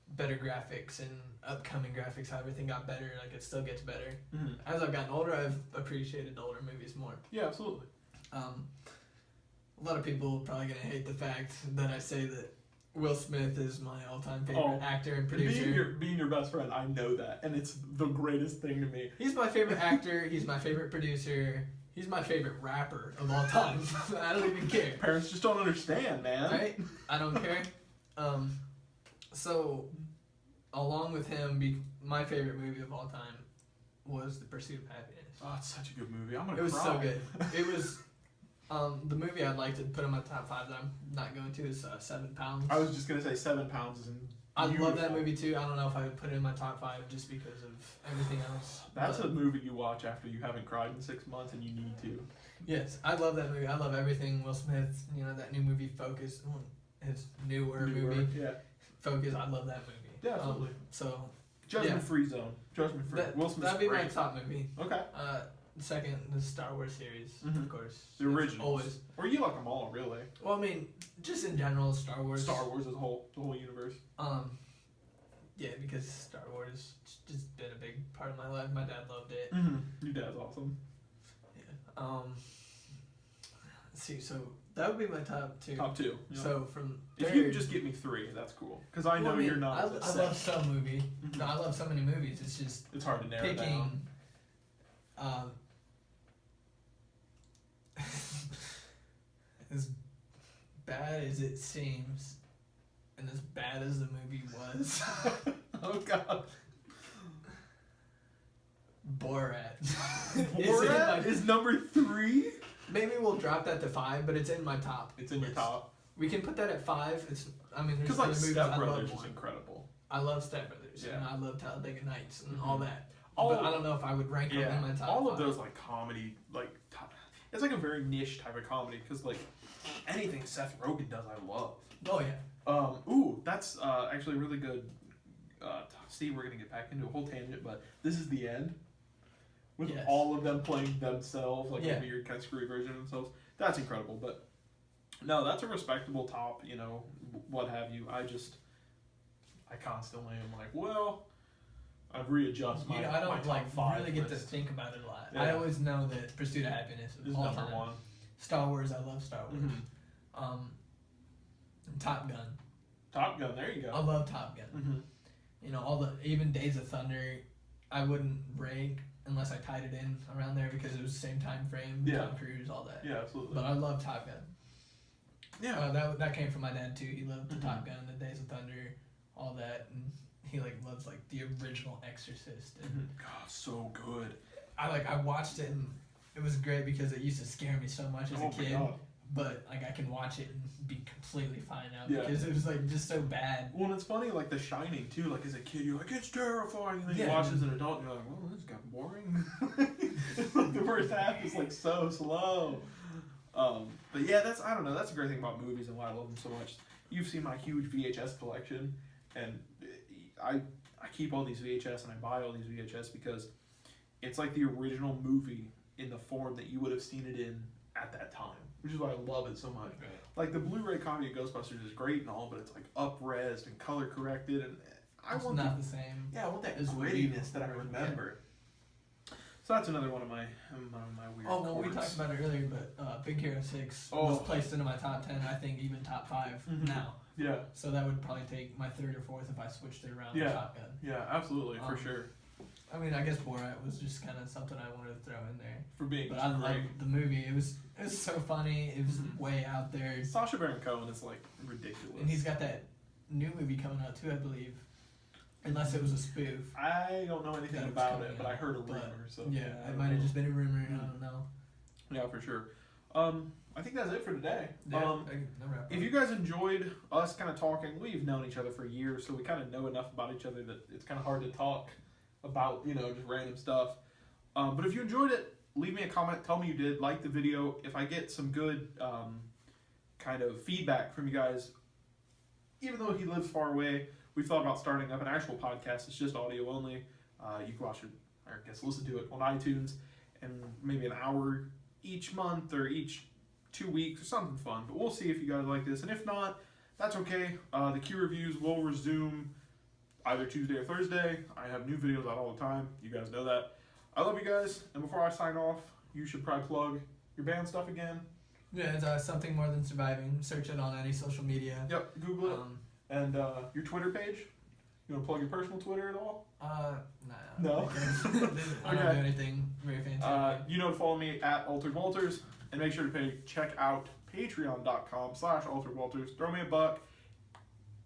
better graphics and upcoming graphics, how everything got better, like it still gets better. Mm-hmm. As I've gotten older, I've appreciated older movies more. Yeah, absolutely. A lot of people are probably gonna hate the fact that I say that Will Smith is my all-time favorite actor and producer. Being your best friend, I know that, and it's the greatest thing to me. He's my favorite actor. He's my favorite producer. He's my favorite rapper of all time. I don't even care. Parents just don't understand, man. Right? I don't care. So, along with him, my favorite movie of all time was The Pursuit of Happiness. Oh, it's such a good movie. I'm gonna It was cry. so good. It was the movie I'd like to put in my top 5 that I'm not going to is 7 Pounds. I was just gonna say 7 Pounds is I love that beautiful. movie too. I don't know if I would put it in my top 5 just because of everything else. That's but, a movie you watch after you haven't cried in 6 months and you need to. Yes, I love that movie. I love everything Will Smith. You know, that new movie Focus, his newer movie Yeah. Focus. I love that movie. Yeah, absolutely. So Judgment Free Zone. Judgment Free. Will Smith's that'd be my great. top movie. Okay. Second, the Star Wars series, Mhm. of course. The originals. Always. Or you like them all, really. Well, I mean, just in general, Star Wars. Star Wars as a whole, the whole universe. Yeah, because Star Wars just been a big part of my life. My dad loved it. Mm-hmm. Your dad's awesome. Yeah. Let's see. So that would be my top 2. Top 2. Yeah. So from if third, you could just get me 3, that's cool. Because I know well, I mean, you're not. I upset. love some movie. Mhm. No, I love so many movies. It's just It's hard to narrow it down. picking. As bad as it seems, and as bad as the movie was, Oh god. Borat. Borat is number 3. Maybe we'll drop that to 5, but it's in my top. It's in your list. top. We can put that at 5. It's. I mean, there's Because other like movies Step I love Brothers more. is incredible. I love Step Brothers, Yeah. and I love Talladega Nights and Mhm. all that. All But I don't know if I would rank them in my top. all 5. of those like comedy, like it's like a very niche type of comedy because like anything Seth Rogen does, I love. Oh yeah. Ooh, that's actually really good. See, we're gonna get back into a whole tangent, but this is the end with Yes. all of them playing themselves, like Yeah. a weird kind of screwy version of themselves. That's incredible, but no, that's a respectable top. You know, what have you? I constantly am like, well, I readjust my. I my don't top like 5 really get to list. think about it a lot. Yeah. I always know that Pursuit of Happiness This is is all number time. 1. Star Wars, I love Star Wars. Mhm. Top Gun. Top Gun, there you I go. love Top Gun. Mm-hmm. You know, even Days of Thunder, I wouldn't rank unless I tied it in around there because it was the same time frame. Yeah. Tom Cruise, all that. Yeah, absolutely. But I love Top Gun. Yeah. That came from my dad too. He loved the Mhm. Top Gun, the Days of Thunder, all that, and he loves the original Exorcist. And God, so good. I watched it and it was great because it used to scare me so much as Oh a my kid. God. But I can watch it and be completely fine now Yeah. because it was just so bad. Well, and it's funny, like The Shining too. Like as a kid, you're like, it's terrifying. And then you Yeah. watch as an adult, and you're like, well, this got boring. Like, the first half is like so slow. But yeah, I don't know, that's a great thing about movies and why I love them so much. You've seen my huge VHS collection, and I keep all these VHS and I buy all these VHS because it's like the original movie in the form that you would have seen it in at that time, which is why I love it so much. Right. Like the Blu-ray copy of Ghostbusters is great and all, but it's like up-resed and color corrected, and It's not the same. Yeah, I want that as grittiness that I yeah. remember. So that's another one of my weird. Oh well, we chords. talked about it earlier, but Big Hero 6 was placed into my top 10. I think even top 5 now. Yeah. So that would probably take my third or fourth if I switched it around. Yeah. The shotgun. Yeah, absolutely, for sure. I mean, I guess Borat was just kind of something I wanted to throw in there. For being But I love the movie. It was so funny. It was way out there. Sacha Baron Cohen is like ridiculous. And he's got that new movie coming out too, I believe. Unless it was a spoof. I don't know anything about it, but I heard a rumor. So yeah, it might have just been a rumor. I don't know. Yeah, for sure. I think that's it for today. Yeah, if you guys enjoyed us kind of talking, we've known each other for years, so we kind of know enough about each other that it's kind of hard to talk about, just random stuff. But if you enjoyed it, leave me a comment. Tell me you did. Like the video. If I get some good kind of feedback from you guys, even though he lives far away, we've thought about starting up an actual podcast. It's just audio only. You can watch it, or I guess listen to it on iTunes, and maybe an hour each month or each 2 weeks or something fun. But we'll see if you guys like this, and if not, that's okay. The Q reviews will resume either Tuesday or Thursday. I have new videos out all the time. You guys know that. I love you guys, and before I sign off, you should probably plug your band stuff again. Yeah, it's Something More Than Surviving. Search it on any social media. Yep, Google it. And your Twitter page? You want to plug your personal Twitter at all? Nah. No? I don't do anything very fancy. You know to follow me at Altered Walters, and make sure to check out patreon.com/AlteredWalters. Throw me a buck.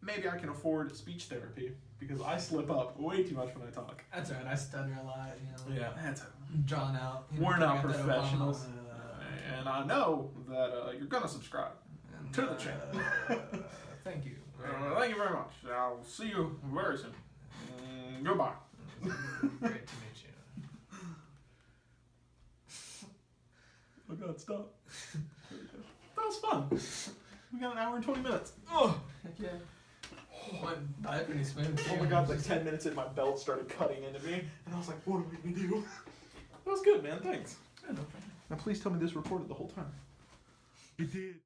Maybe I can afford speech therapy, because I slip up way too much when I talk. That's right, I stutter a lot. Yeah, that's drawn out. We're not professionals. And I know that you're going to subscribe to the channel. Thank you. Thank you very much. I'll see you very soon. Goodbye. Great to meet you. Oh God, stop. That was fun. We got an hour and 20 minutes. Oh, heck yeah. Went by pretty smooth. Oh my God, like 10 minutes in, my belt started cutting into me, and I was like, what are we gonna do? That was good, man. Thanks. Yeah, no problem. Now please tell me this recorded the whole time. It did.